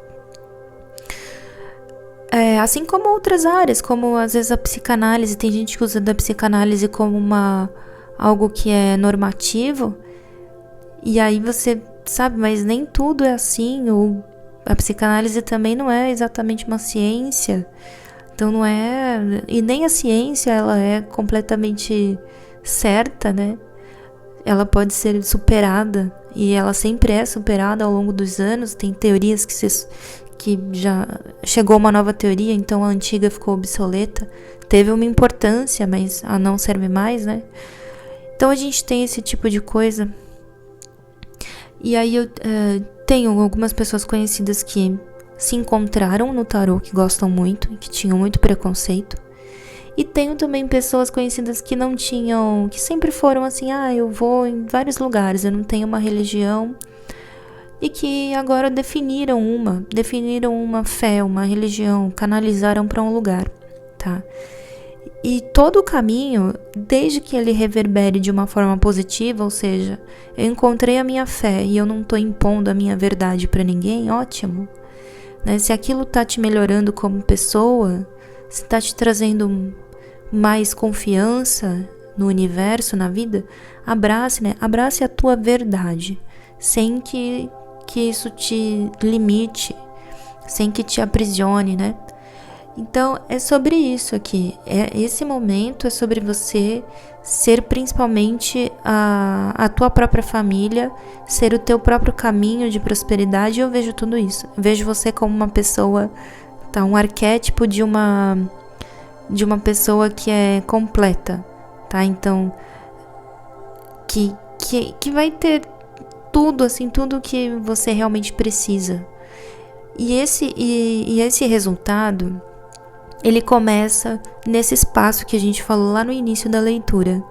Assim como outras áreas, como às vezes a psicanálise. Tem gente que usa da psicanálise como algo que é normativo. E aí você sabe, mas nem tudo é assim, ou a psicanálise também não é exatamente uma ciência, então não é, e nem a ciência ela é completamente certa, né? ela pode ser superada, e ela sempre é superada ao longo dos anos. Tem teorias que já chegou uma nova teoria, então a antiga ficou obsoleta. Teve uma importância, mas ela não serve mais, né? Então a gente tem esse tipo de coisa. E aí eu tenho algumas pessoas conhecidas que se encontraram no tarô, que gostam muito e que tinham muito preconceito. E tenho também pessoas conhecidas que não tinham, que sempre foram assim, eu vou em vários lugares, eu não tenho uma religião. E que agora definiram uma fé, uma religião, canalizaram para um lugar, tá? E todo o caminho, desde que ele reverbere de uma forma positiva, ou seja, eu encontrei a minha fé e eu não tô impondo a minha verdade para ninguém, ótimo. Né? Se aquilo tá te melhorando como pessoa, se tá te trazendo mais confiança no universo, na vida, abrace, né? Abrace a tua verdade, sem que isso te limite, sem que te aprisione, né? Então, é sobre isso aqui. Esse momento é sobre você ser principalmente a tua própria família, ser o teu próprio caminho de prosperidade. Eu vejo tudo isso. Eu vejo você como uma pessoa, tá? Um arquétipo de uma pessoa que é completa, tá? Então, que vai ter tudo, assim, tudo que você realmente precisa. E esse resultado, ele começa nesse espaço que a gente falou lá no início da leitura.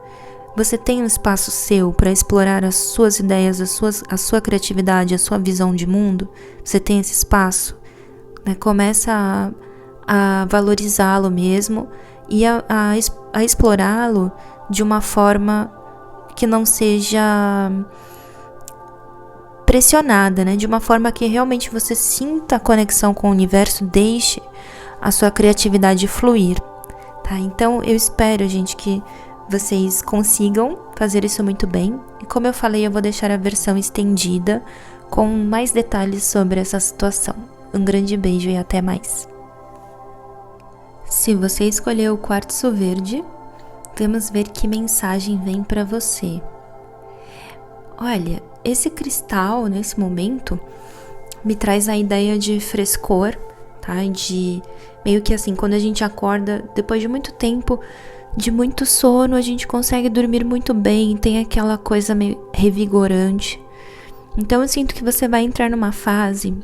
Você tem um espaço seu para explorar as suas ideias, a sua criatividade, a sua visão de mundo? Você tem esse espaço? Né? Começa a valorizá-lo mesmo e a explorá-lo de uma forma que não seja pressionada, né? De uma forma que realmente você sinta a conexão com o universo, deixe a sua criatividade fluir, tá? Então eu espero, gente, que vocês consigam fazer isso muito bem. E como eu falei, eu vou deixar a versão estendida com mais detalhes sobre essa situação. Um grande beijo e até mais. Se você escolheu o quartzo verde, vamos ver que mensagem vem para você. Olha, esse cristal, nesse momento, me traz a ideia de frescor, tá? De meio que assim, quando a gente acorda, depois de muito tempo, de muito sono, a gente consegue dormir muito bem, tem aquela coisa meio revigorante. Então eu sinto que você vai entrar numa fase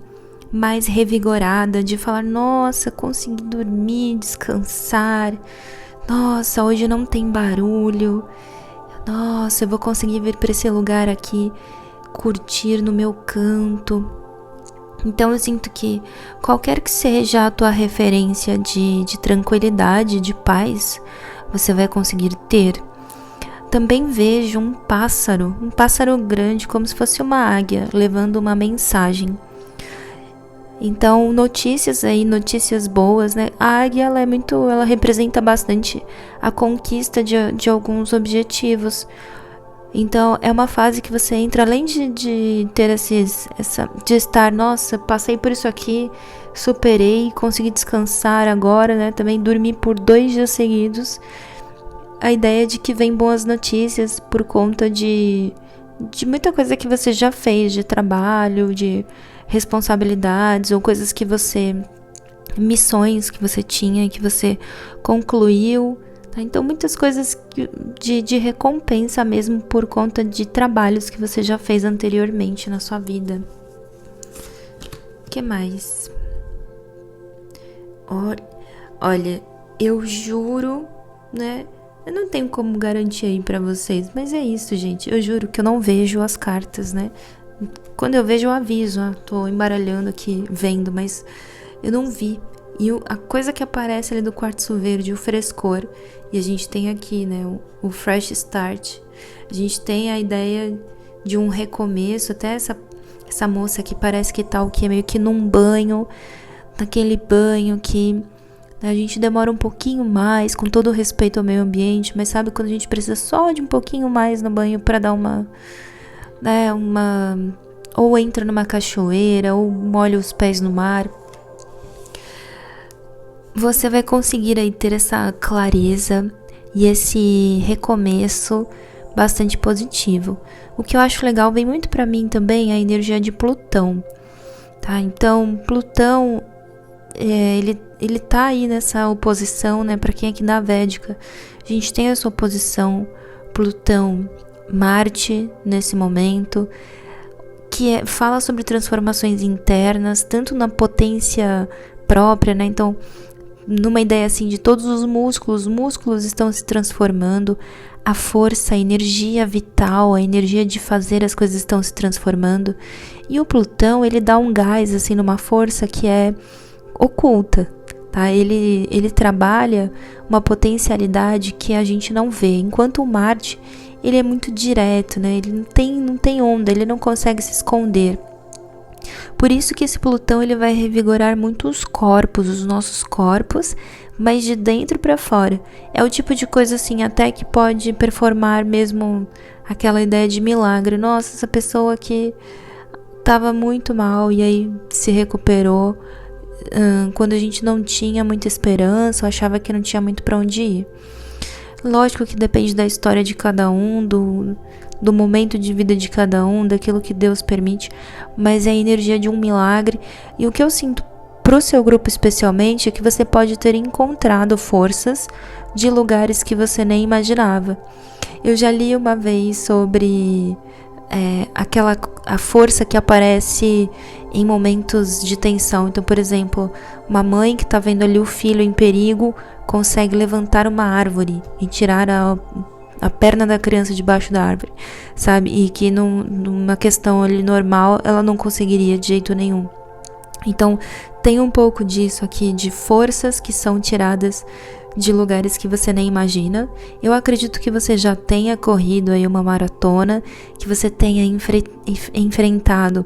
mais revigorada, de falar, nossa, consegui dormir, descansar, nossa, hoje não tem barulho, nossa, eu vou conseguir vir para esse lugar aqui, curtir no meu canto. Então eu sinto que qualquer que seja a tua referência de tranquilidade, de paz, você vai conseguir ter. Também vejo um pássaro grande, como se fosse uma águia, levando uma mensagem. Então, notícias boas, né? A águia, ela representa bastante a conquista de alguns objetivos. Então, é uma fase que você entra, além de ter de estar, nossa, passei por isso aqui, superei, consegui descansar agora, né? Também dormi por 2 dias seguidos. A ideia de que vem boas notícias por conta de muita coisa que você já fez, de trabalho, de responsabilidades ou coisas que missões que você tinha, que você concluiu. Então, muitas coisas de recompensa mesmo por conta de trabalhos que você já fez anteriormente na sua vida. O que mais? Olha, eu juro, né? Eu não tenho como garantir aí pra vocês, mas é isso, gente. Eu juro que eu não vejo as cartas, né? Quando eu vejo, eu aviso. Tô embaralhando aqui, vendo, mas eu não vi. E a coisa que aparece ali do quartzo verde, o frescor, e a gente tem aqui, né, o fresh start. A gente tem a ideia de um recomeço. Até essa moça aqui parece que tá o quê? Meio que num banho, naquele banho que a gente demora um pouquinho mais, com todo o respeito ao meio ambiente, mas sabe quando a gente precisa só de um pouquinho mais no banho pra dar ou entra numa cachoeira, ou molha os pés no mar. Você vai conseguir aí ter essa clareza e esse recomeço, bastante positivo. O que eu acho legal vem muito para mim também a energia de Plutão, tá? Então, Plutão, ele tá aí nessa oposição, né? Para quem é aqui da Védica, a gente tem essa oposição Plutão, Marte nesse momento, que fala sobre transformações internas, tanto na potência própria, né? Então, numa ideia assim de todos os músculos estão se transformando, a força, a energia vital, a energia de fazer as coisas estão se transformando. E o Plutão, ele dá um gás assim numa força que é oculta, tá? Ele trabalha uma potencialidade que a gente não vê, enquanto o Marte, ele é muito direto, né? Ele não tem onda, ele não consegue se esconder. Por isso que esse Plutão, ele vai revigorar muito os corpos, os nossos corpos, mas de dentro para fora. É o tipo de coisa assim, até que pode performar mesmo aquela ideia de milagre. Nossa, essa pessoa que estava muito mal e aí se recuperou, quando a gente não tinha muita esperança, ou achava que não tinha muito para onde ir. Lógico que depende da história de cada um, do momento de vida de cada um, daquilo que Deus permite, mas é a energia de um milagre. E o que eu sinto pro seu grupo especialmente é que você pode ter encontrado forças de lugares que você nem imaginava. Eu já li uma vez sobre a força que aparece em momentos de tensão. Então, por exemplo, uma mãe que está vendo ali o filho em perigo consegue levantar uma árvore e tirar a perna da criança debaixo da árvore, sabe? E que numa questão ali normal ela não conseguiria de jeito nenhum. Então, tem um pouco disso aqui, de forças que são tiradas de lugares que você nem imagina. Eu acredito que você já tenha corrido aí uma maratona, que você tenha enfrentado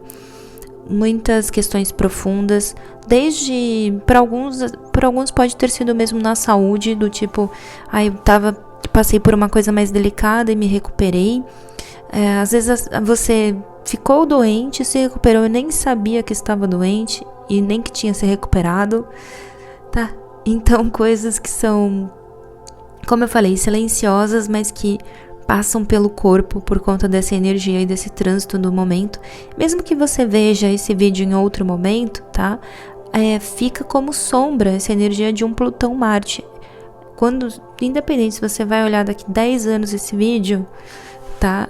muitas questões profundas, desde para alguns pode ter sido mesmo na saúde, do tipo, passei por uma coisa mais delicada e me recuperei. Às vezes você ficou doente, se recuperou e nem sabia que estava doente e nem que tinha se recuperado, tá? Então, coisas que são, como eu falei, silenciosas, mas que passam pelo corpo por conta dessa energia e desse trânsito do momento. Mesmo que você veja esse vídeo em outro momento, tá? Fica como sombra essa energia de um Plutão-Marte. Independente se você vai olhar daqui 10 anos esse vídeo, tá?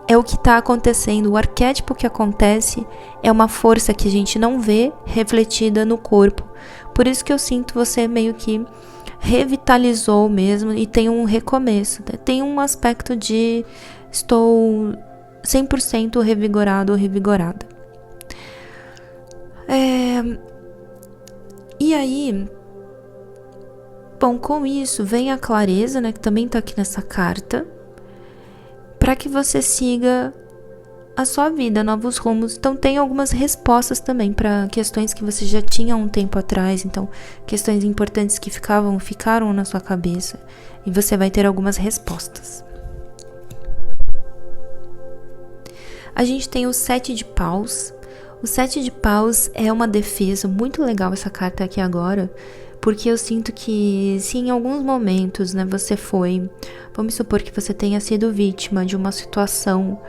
É o que está acontecendo, o arquétipo que acontece é uma força que a gente não vê refletida no corpo. Por isso que eu sinto você meio que revitalizou mesmo e tem um recomeço, né? Tem um aspecto de estou 100% revigorado ou revigorada. E aí, bom, com isso vem a clareza, né, que também está aqui nessa carta, para que você siga a sua vida, novos rumos. Então tem algumas respostas também para questões que você já tinha há um tempo atrás, então questões importantes que ficaram na sua cabeça, e você vai ter algumas respostas. A gente tem o 7 de paus. O 7 de paus é uma defesa, muito legal essa carta aqui agora, porque eu sinto que se em alguns momentos, né, vamos supor que você tenha sido vítima de uma situação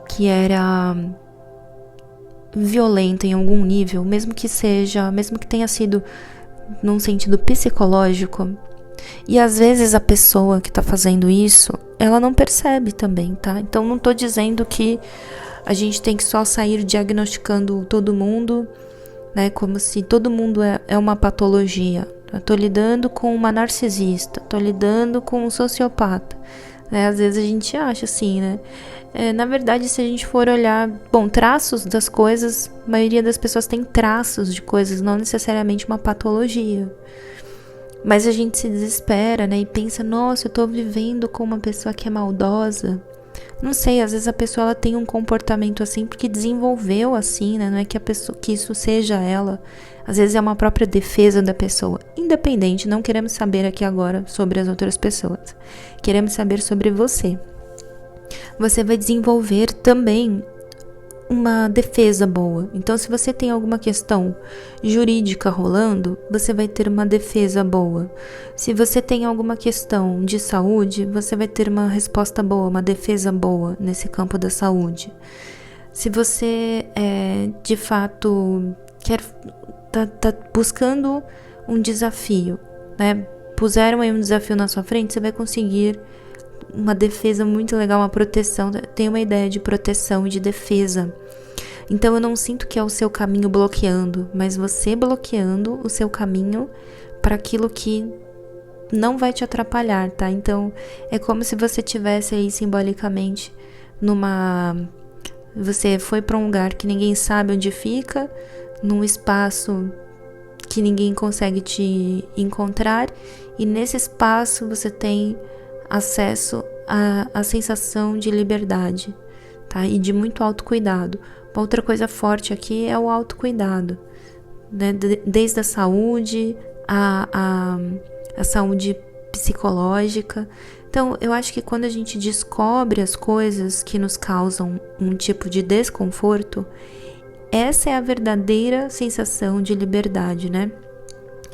que era violenta em algum nível, mesmo que tenha sido num sentido psicológico, e às vezes a pessoa que tá fazendo isso, ela não percebe também, tá? Então não tô dizendo que a gente tem que só sair diagnosticando todo mundo, né, como se todo mundo é uma patologia. Eu tô lidando com uma narcisista, tô lidando com um sociopata, né? Às vezes a gente acha assim, né? Na verdade, se a gente for olhar, traços das coisas, a maioria das pessoas tem traços de coisas, não necessariamente uma patologia. Mas a gente se desespera, né? E pensa, nossa, eu tô vivendo com uma pessoa que é maldosa. Não sei, às vezes a pessoa ela tem um comportamento assim porque desenvolveu assim, né? Não é que isso seja ela. Às vezes é uma própria defesa da pessoa. Independente, não queremos saber aqui agora sobre as outras pessoas. Queremos saber sobre você. Você vai desenvolver também uma defesa boa. Então, se você tem alguma questão jurídica rolando, você vai ter uma defesa boa. Se você tem alguma questão de saúde, você vai ter uma resposta boa, uma defesa boa nesse campo da saúde. Se você de fato tá buscando um desafio, né? Puseram aí um desafio na sua frente, você vai conseguir uma defesa muito legal, uma proteção. Tem uma ideia de proteção e de defesa. Então eu não sinto que é o seu caminho bloqueando, mas você bloqueando o seu caminho para aquilo que não vai te atrapalhar, tá? Então é como se você tivesse aí simbolicamente você foi para um lugar que ninguém sabe onde fica, num espaço que ninguém consegue te encontrar, e nesse espaço você tem acesso à sensação de liberdade, tá? E de muito autocuidado. Uma outra coisa forte aqui é o autocuidado, né? Desde a saúde, a saúde psicológica. Então, eu acho que quando a gente descobre as coisas que nos causam um tipo de desconforto, essa é a verdadeira sensação de liberdade, né?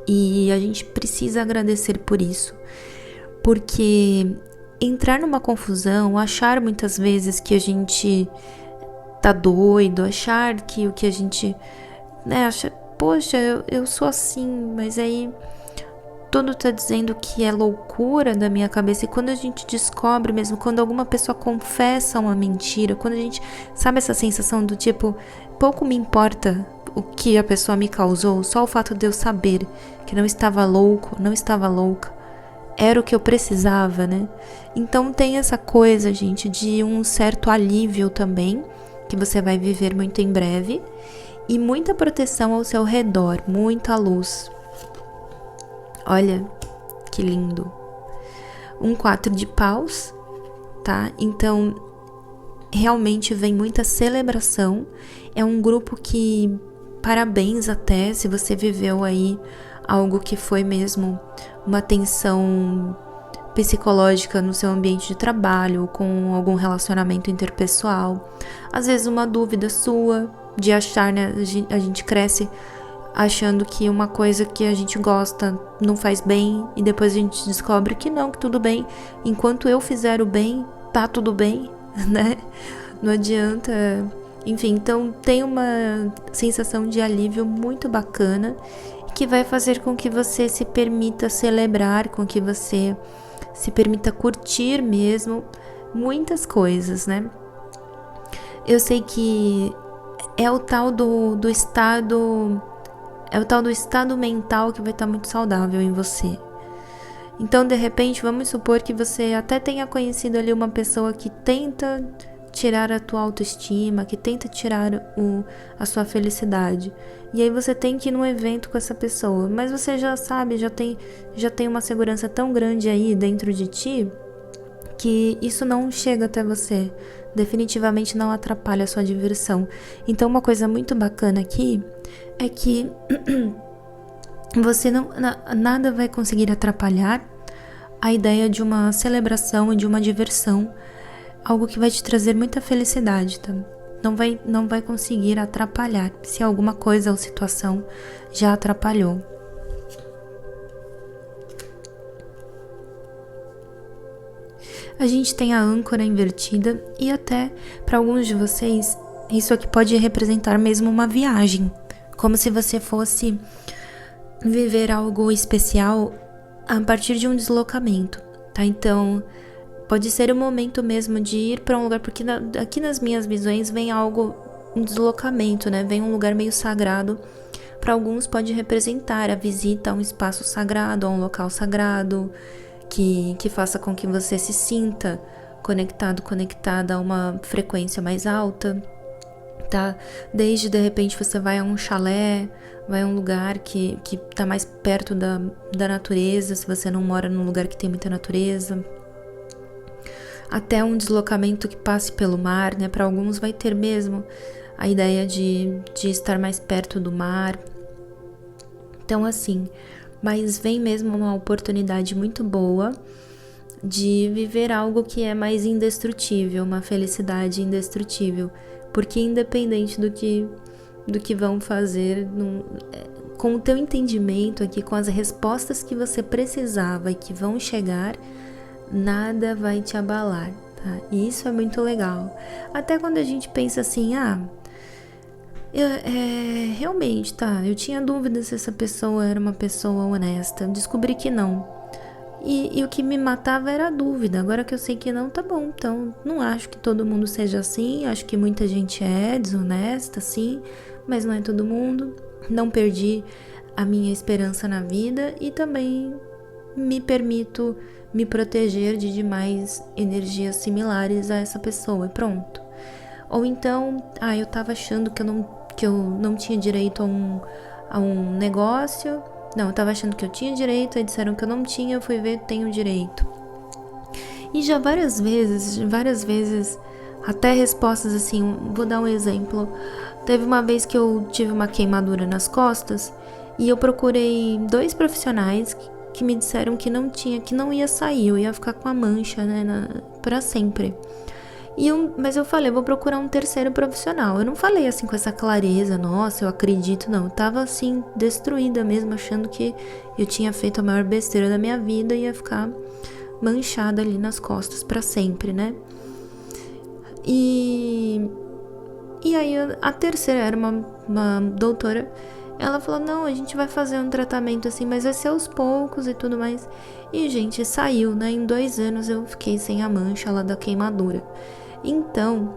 E a gente precisa agradecer por isso. Porque entrar numa confusão, achar muitas vezes que a gente tá doido, achar que o que a gente, né, acha, poxa, eu sou assim, mas aí tudo tá dizendo que é loucura da minha cabeça. E quando a gente descobre mesmo, quando alguma pessoa confessa uma mentira, quando a gente sabe essa sensação do tipo, pouco me importa o que a pessoa me causou, só o fato de eu saber que não estava louco, não estava louca, era o que eu precisava, né? Então tem essa coisa, gente, de um certo alívio também, que você vai viver muito em breve, e muita proteção ao seu redor, muita luz. Olha, que lindo. Um 4 de paus, tá? Então, realmente vem muita celebração. É um grupo que, parabéns até, se você viveu aí algo que foi mesmo uma tensão psicológica no seu ambiente de trabalho, com algum relacionamento interpessoal. Às vezes uma dúvida sua de achar, né? A gente cresce achando que uma coisa que a gente gosta não faz bem, e depois a gente descobre que não, que tudo bem. Enquanto eu fizer o bem, tá tudo bem, né? Não adianta. Enfim, então tem uma sensação de alívio muito bacana, que vai fazer com que você se permita celebrar, com que você se permita curtir mesmo muitas coisas, né? Eu sei que é o tal do estado, é o tal do estado mental que vai estar muito saudável em você. Então, de repente, vamos supor que você até tenha conhecido ali uma pessoa que tenta tirar a tua autoestima, que tenta tirar a sua felicidade. E aí você tem que ir num evento com essa pessoa, mas você já sabe, já tem uma segurança tão grande aí dentro de ti, que isso não chega até você. Definitivamente não atrapalha a sua diversão. Então, uma coisa muito bacana aqui é que você nada vai conseguir atrapalhar a ideia de uma celebração e de uma diversão, algo que vai te trazer muita felicidade, tá? Não vai conseguir atrapalhar, se alguma coisa ou situação já atrapalhou. A gente tem a âncora invertida, e até para alguns de vocês isso aqui pode representar mesmo uma viagem, como se você fosse viver algo especial a partir de um deslocamento, tá? Então pode ser o momento mesmo de ir para um lugar, porque aqui nas minhas visões vem algo, um deslocamento, né? Vem um lugar meio sagrado. Para alguns pode representar a visita a um espaço sagrado, a um local sagrado, que faça com que você se sinta conectada a uma frequência mais alta, tá? Desde, de repente, você vai a um chalé, vai a um lugar que tá mais perto da natureza, se você não mora num lugar que tem muita natureza, até um deslocamento que passe pelo mar, né? Para alguns vai ter mesmo a ideia de estar mais perto do mar. Então, assim, mas vem mesmo uma oportunidade muito boa de viver algo que é mais indestrutível, uma felicidade indestrutível. Porque independente do que vão fazer, com o teu entendimento aqui, com as respostas que você precisava e que vão chegar, nada vai te abalar, tá? E isso é muito legal. Até quando a gente pensa assim, realmente, tá, eu tinha dúvida se essa pessoa era uma pessoa honesta, descobri que não. E o que me matava era a dúvida. Agora que eu sei que não, tá bom. Então, não acho que todo mundo seja assim. Acho que muita gente é desonesta, sim, mas não é todo mundo. Não perdi a minha esperança na vida e também me permito me proteger de demais energias similares a essa pessoa e pronto. Ou então, eu tava achando que eu não tinha direito a um negócio. Não, eu tava achando que eu tinha direito, aí disseram que eu não tinha, eu fui ver, tenho direito. E já várias vezes, até respostas assim, vou dar um exemplo. Teve uma vez que eu tive uma queimadura nas costas e eu procurei 2 profissionais que me disseram que não tinha, que não ia sair, eu ia ficar com a mancha, né, pra sempre. Mas eu falei, vou procurar um terceiro profissional. Eu não falei assim com essa clareza, nossa, eu acredito, não. Eu tava assim, destruída mesmo, achando que eu tinha feito a maior besteira da minha vida e ia ficar manchada ali nas costas pra sempre, né? E aí a terceira era uma doutora. Ela falou, não, a gente vai fazer um tratamento assim, mas vai ser aos poucos e tudo mais. E, gente, saiu, né? Em 2 anos eu fiquei sem a mancha lá da queimadura. Então,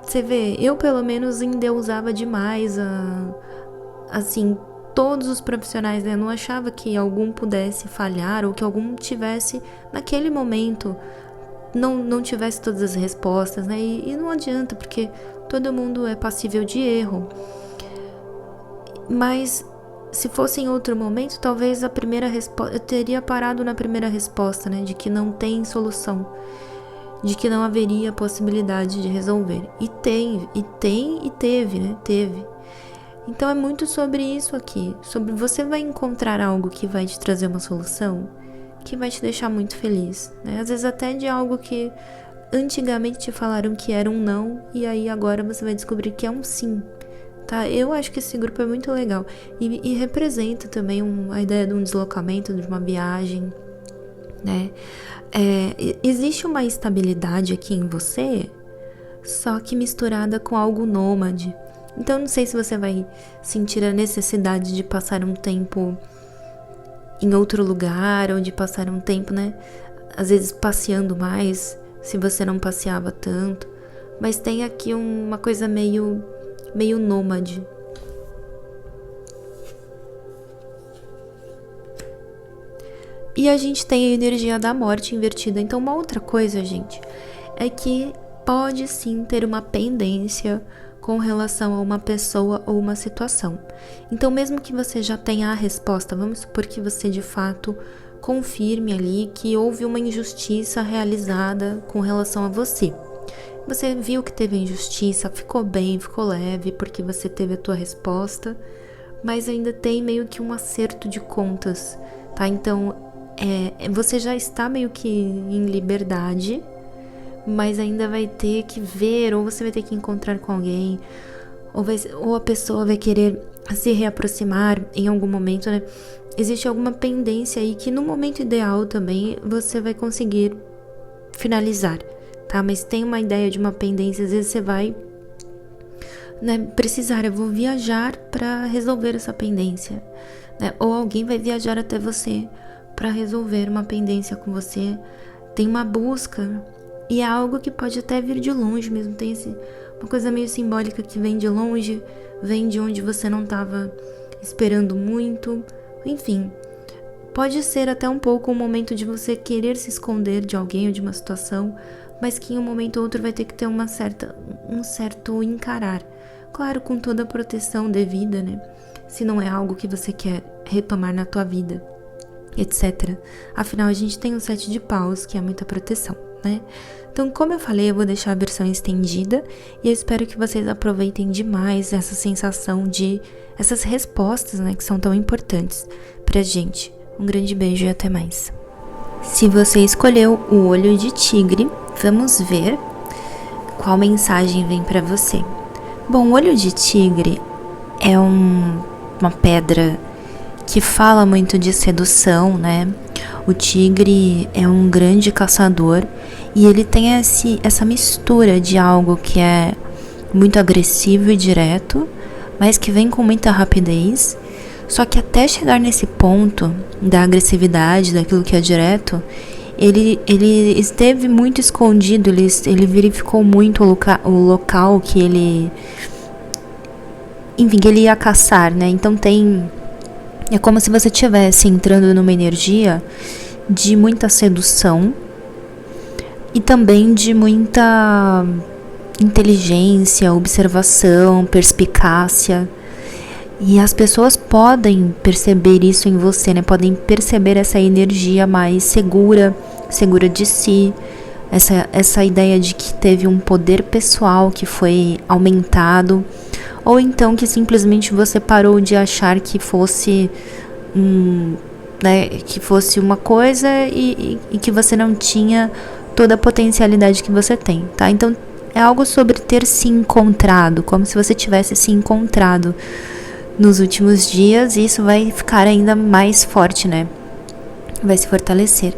você vê, eu pelo menos endeusava demais assim, todos os profissionais, né? Eu não achava que algum pudesse falhar ou que algum tivesse, naquele momento, não tivesse todas as respostas, né? E não adianta, porque todo mundo é passível de erro. Mas se fosse em outro momento, talvez a primeira resposta, eu teria parado na primeira resposta, né? De que não tem solução, de que não haveria possibilidade de resolver. E teve, né? Teve. Então é muito sobre isso aqui, sobre você vai encontrar algo que vai te trazer uma solução, que vai te deixar muito feliz, né? Às vezes até de algo que antigamente te falaram que era um não, e aí agora você vai descobrir que é um sim. Tá? Eu acho que esse grupo é muito legal e representa também a ideia de um deslocamento, de uma viagem, né? Existe uma estabilidade aqui em você, só que misturada com algo nômade. Então não sei se você vai sentir a necessidade de passar um tempo em outro lugar, ou de passar um tempo, né? Às vezes passeando mais, se você não passeava tanto. Mas tem aqui uma coisa meio nômade. E a gente tem a energia da morte invertida. Então uma outra coisa, gente, é que pode sim ter uma pendência com relação a uma pessoa ou uma situação. Então mesmo que você já tenha a resposta, vamos supor que você de fato confirme ali que houve uma injustiça realizada com relação a você. Você viu que teve injustiça, ficou bem, ficou leve, porque você teve a tua resposta, mas ainda tem meio que um acerto de contas, tá? Então, você já está meio que em liberdade, mas ainda vai ter que ver, ou você vai ter que encontrar com alguém, ou a pessoa vai querer se reaproximar em algum momento, né? Existe alguma pendência aí que no momento ideal também você vai conseguir finalizar. Tá, mas tem uma ideia de uma pendência, às vezes você vai, né, precisar, eu vou viajar para resolver essa pendência, né? Ou alguém vai viajar até você para resolver uma pendência com você. Tem uma busca e é algo que pode até vir de longe mesmo, tem uma coisa meio simbólica que vem de longe, vem de onde você não estava esperando muito, enfim. Pode ser até um pouco um momento de você querer se esconder de alguém ou de uma situação, mas que em um momento ou outro vai ter que ter um certo encarar. Claro, com toda a proteção devida, né? Se não é algo que você quer retomar na tua vida, etc. Afinal, a gente tem um 7 de paus, que é muita proteção, né? Então, como eu falei, eu vou deixar a versão estendida e eu espero que vocês aproveitem demais essa sensação essas respostas, né, que são tão importantes pra gente. Um grande beijo e até mais. Se você escolheu o olho de tigre, vamos ver qual mensagem vem para você. Bom, o olho de tigre é uma pedra que fala muito de sedução, né? O tigre é um grande caçador e ele tem essa mistura de algo que é muito agressivo e direto, mas que vem com muita rapidez. Só que até chegar nesse ponto da agressividade, daquilo que é direto, ele esteve muito escondido, ele verificou muito o local que ele, enfim, que ele ia caçar, né? Então é como se você estivesse entrando numa energia de muita sedução e também de muita inteligência, observação, perspicácia. E as pessoas podem perceber isso em você, né? Podem perceber essa energia mais segura de si, essa ideia de que teve um poder pessoal que foi aumentado, ou então que simplesmente você parou de achar que fosse que fosse uma coisa e que você não tinha toda a potencialidade que você tem, tá? Então é algo sobre ter se encontrado, como se você tivesse se encontrado nos últimos dias, e isso vai ficar ainda mais forte, né? Vai se fortalecer.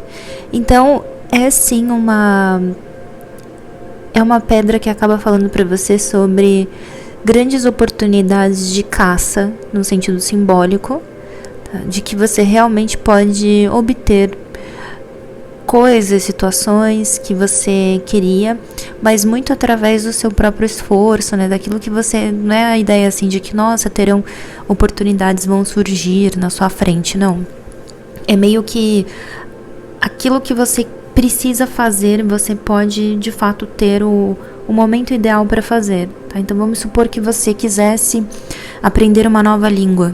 Então, é sim uma pedra que acaba falando para você sobre grandes oportunidades de caça, no sentido simbólico, tá? De que você realmente pode obter coisas, situações que você queria, mas muito através do seu próprio esforço, né? Daquilo que você, não é a ideia assim de que, nossa, terão oportunidades, vão surgir na sua frente, não. É meio que aquilo que você precisa fazer, você pode de fato ter o momento ideal para fazer, tá? Então vamos supor que você quisesse aprender uma nova língua.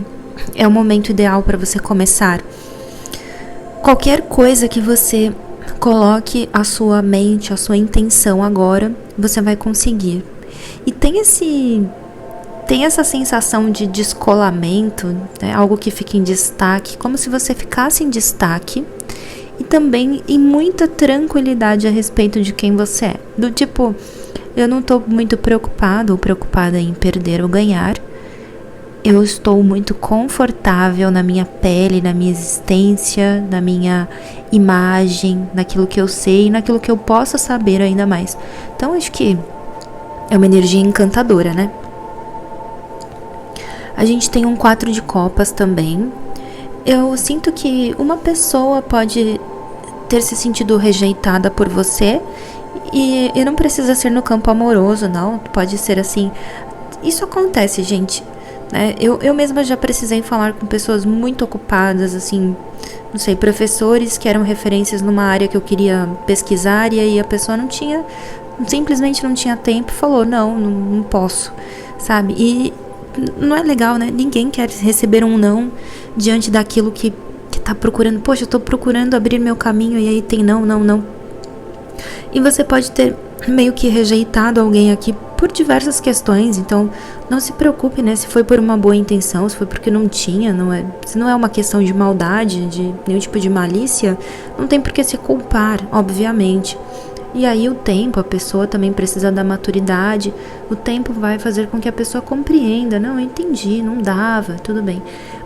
É o momento ideal para você começar. Qualquer coisa que você coloque a sua mente, a sua intenção agora, você vai conseguir. E tem essa sensação de descolamento, né? Algo que fica em destaque, como se você ficasse em destaque, e também em muita tranquilidade a respeito de quem você é. Do tipo, eu não estou muito preocupado ou preocupada em perder ou ganhar. Eu estou muito confortável na minha pele, na minha existência, na minha imagem, naquilo que eu sei e naquilo que eu possa saber ainda mais. Então acho que é uma energia encantadora, né? A gente tem um 4 de copas também. Eu sinto que uma pessoa pode ter se sentido rejeitada por você, e não precisa ser no campo amoroso, não. Pode ser assim. Isso acontece, gente. Eu mesma já precisei falar com pessoas muito ocupadas, assim, não sei, professores que eram referências numa área que eu queria pesquisar, e aí a pessoa simplesmente não tinha tempo e falou, não posso, sabe? E não é legal, né? Ninguém quer receber um não diante daquilo que tá procurando. Poxa, eu tô procurando abrir meu caminho e aí tem não. E você pode ter meio que rejeitado alguém aqui por diversas questões, então não se preocupe, né, se foi por uma boa intenção, se foi porque não tinha, se não é uma questão de maldade, de nenhum tipo de malícia, não tem por que se culpar, obviamente. E aí o tempo, a pessoa também precisa da maturidade, o tempo vai fazer com que a pessoa compreenda, não, eu entendi, não dava, tudo bem.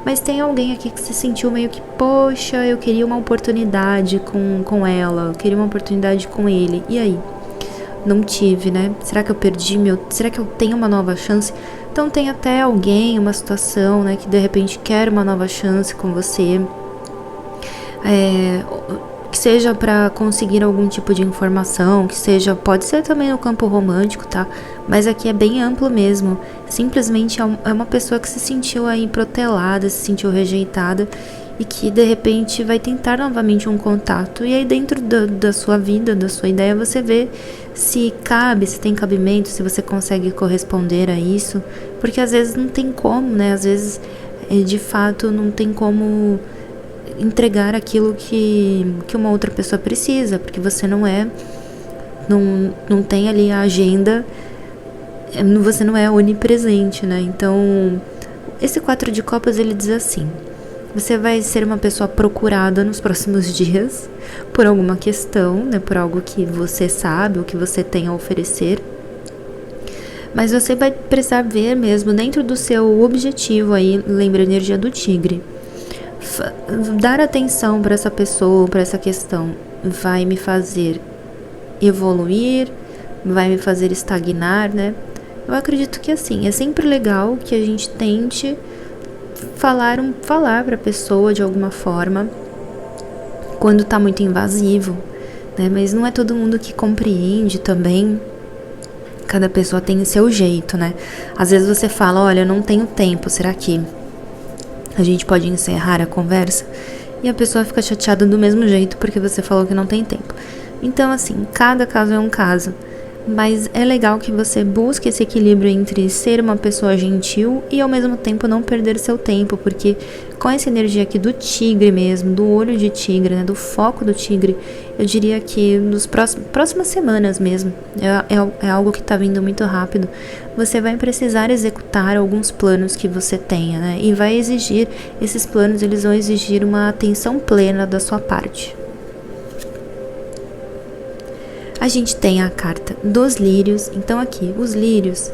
Mas tem alguém aqui que se sentiu meio que, poxa, eu queria uma oportunidade com ela, eu queria uma oportunidade com ele, e aí? Não tive, né? Será que eu perdi será que eu tenho uma nova chance? Então tem até alguém, uma situação, né, que de repente quer uma nova chance com você, que seja para conseguir algum tipo de informação, pode ser também no campo romântico, tá? Mas aqui é bem amplo mesmo. Simplesmente é uma pessoa que se sentiu aí protelada, se sentiu rejeitada, e que de repente vai tentar novamente um contato. E aí dentro da sua vida, da sua ideia, você vê se tem cabimento, se você consegue corresponder a isso, porque às vezes não tem como, né? Às vezes de fato não tem como entregar aquilo que uma outra pessoa precisa, porque você não tem ali a agenda, você não é onipresente, né? Então esse 4 de copas, ele diz assim: você vai ser uma pessoa procurada nos próximos dias por alguma questão, né? Por algo que você sabe ou que você tem a oferecer. Mas você vai precisar ver mesmo dentro do seu objetivo aí, lembra a energia do tigre. Dar atenção para essa pessoa, para essa questão, vai me fazer evoluir, vai me fazer estagnar, né? Eu acredito que assim, é sempre legal que a gente tente falar para a pessoa de alguma forma quando tá muito invasivo, né? Mas não é todo mundo que compreende também. Cada pessoa tem o seu jeito, né? Às vezes você fala, olha, eu não tenho tempo, será que a gente pode encerrar a conversa? E a pessoa fica chateada do mesmo jeito porque você falou que não tem tempo. Então, assim, cada caso é um caso. Mas é legal que você busque esse equilíbrio entre ser uma pessoa gentil e ao mesmo tempo não perder seu tempo, porque com essa energia aqui do tigre mesmo, do olho de tigre, né, do foco do tigre, eu diria que nos próximas semanas mesmo, é algo que está vindo muito rápido, você vai precisar executar alguns planos que você tenha, né, e vai exigir, esses planos eles vão exigir uma atenção plena da sua parte. A gente tem a carta dos lírios. Então aqui, os lírios,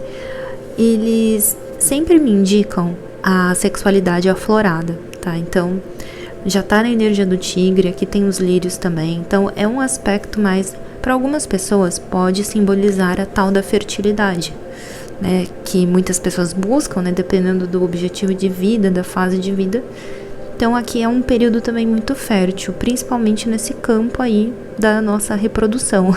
eles sempre me indicam a sexualidade aflorada, tá? Então, já tá na energia do tigre, aqui tem os lírios também. Então, é um aspecto mais, para algumas pessoas, pode simbolizar a tal da fertilidade, né? Que muitas pessoas buscam, né? Dependendo do objetivo de vida, da fase de vida. Então, aqui é um período também muito fértil, principalmente nesse campo aí da nossa reprodução.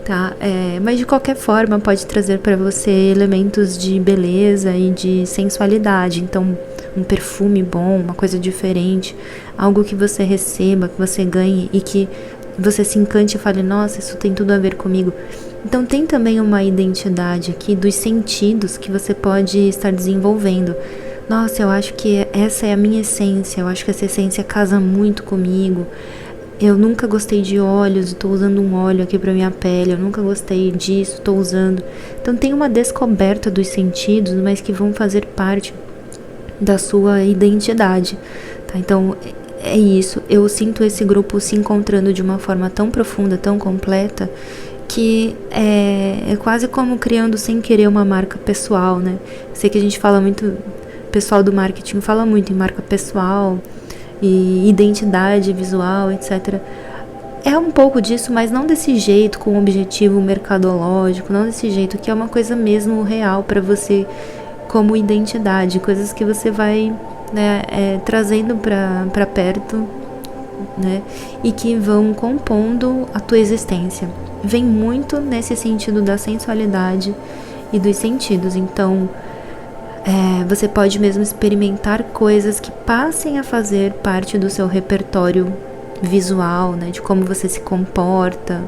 Tá? Mas de qualquer forma pode trazer para você elementos de beleza e de sensualidade. Então, um perfume bom, uma coisa diferente, algo que você receba, que você ganhe e que você se encante e fale, nossa, isso tem tudo a ver comigo. Então tem também uma identidade aqui dos sentidos que você pode estar desenvolvendo. Nossa, eu acho que essa é a minha essência, eu acho que essa essência casa muito comigo. Eu nunca gostei de óleos, estou usando um óleo aqui para minha pele, eu nunca gostei disso, estou usando. Então tem uma descoberta dos sentidos, mas que vão fazer parte da sua identidade, tá? Então é isso, eu sinto esse grupo se encontrando de uma forma tão profunda, tão completa, que é quase como criando sem querer uma marca pessoal, né? Sei que a gente fala muito, o pessoal do marketing fala muito em marca pessoal e identidade visual, etc. É um pouco disso, mas não desse jeito, com um objetivo mercadológico, não desse jeito, que é uma coisa mesmo real para você como identidade, coisas que você vai, né, trazendo para perto, né, e que vão compondo a tua existência. Vem muito nesse sentido da sensualidade e dos sentidos. Então você pode mesmo experimentar coisas que passem a fazer parte do seu repertório visual, né? De como você se comporta,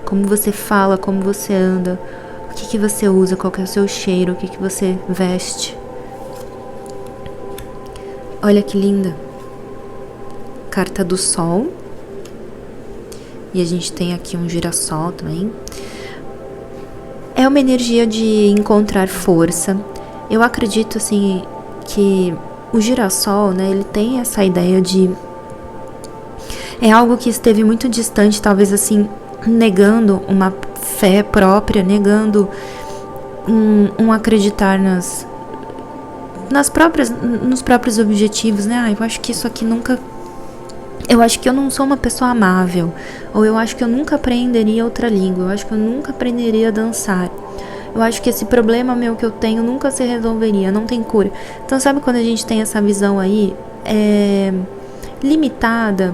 como você fala, como você anda, o que você usa, qual que é o seu cheiro, o que você veste. Olha que linda! Carta do Sol. E a gente tem aqui um girassol também. É uma energia de encontrar força. Eu acredito, assim, que o girassol, né, ele tem essa ideia de... É algo que esteve muito distante, talvez, assim, negando uma fé própria, negando um acreditar nos próprios objetivos, né? Eu acho que isso aqui nunca... Eu acho que eu não sou uma pessoa amável. Ou eu acho que eu nunca aprenderia outra língua. Eu acho que eu nunca aprenderia a dançar. Eu acho que esse problema meu que eu tenho nunca se resolveria, não tem cura. Então, sabe quando a gente tem essa visão aí limitada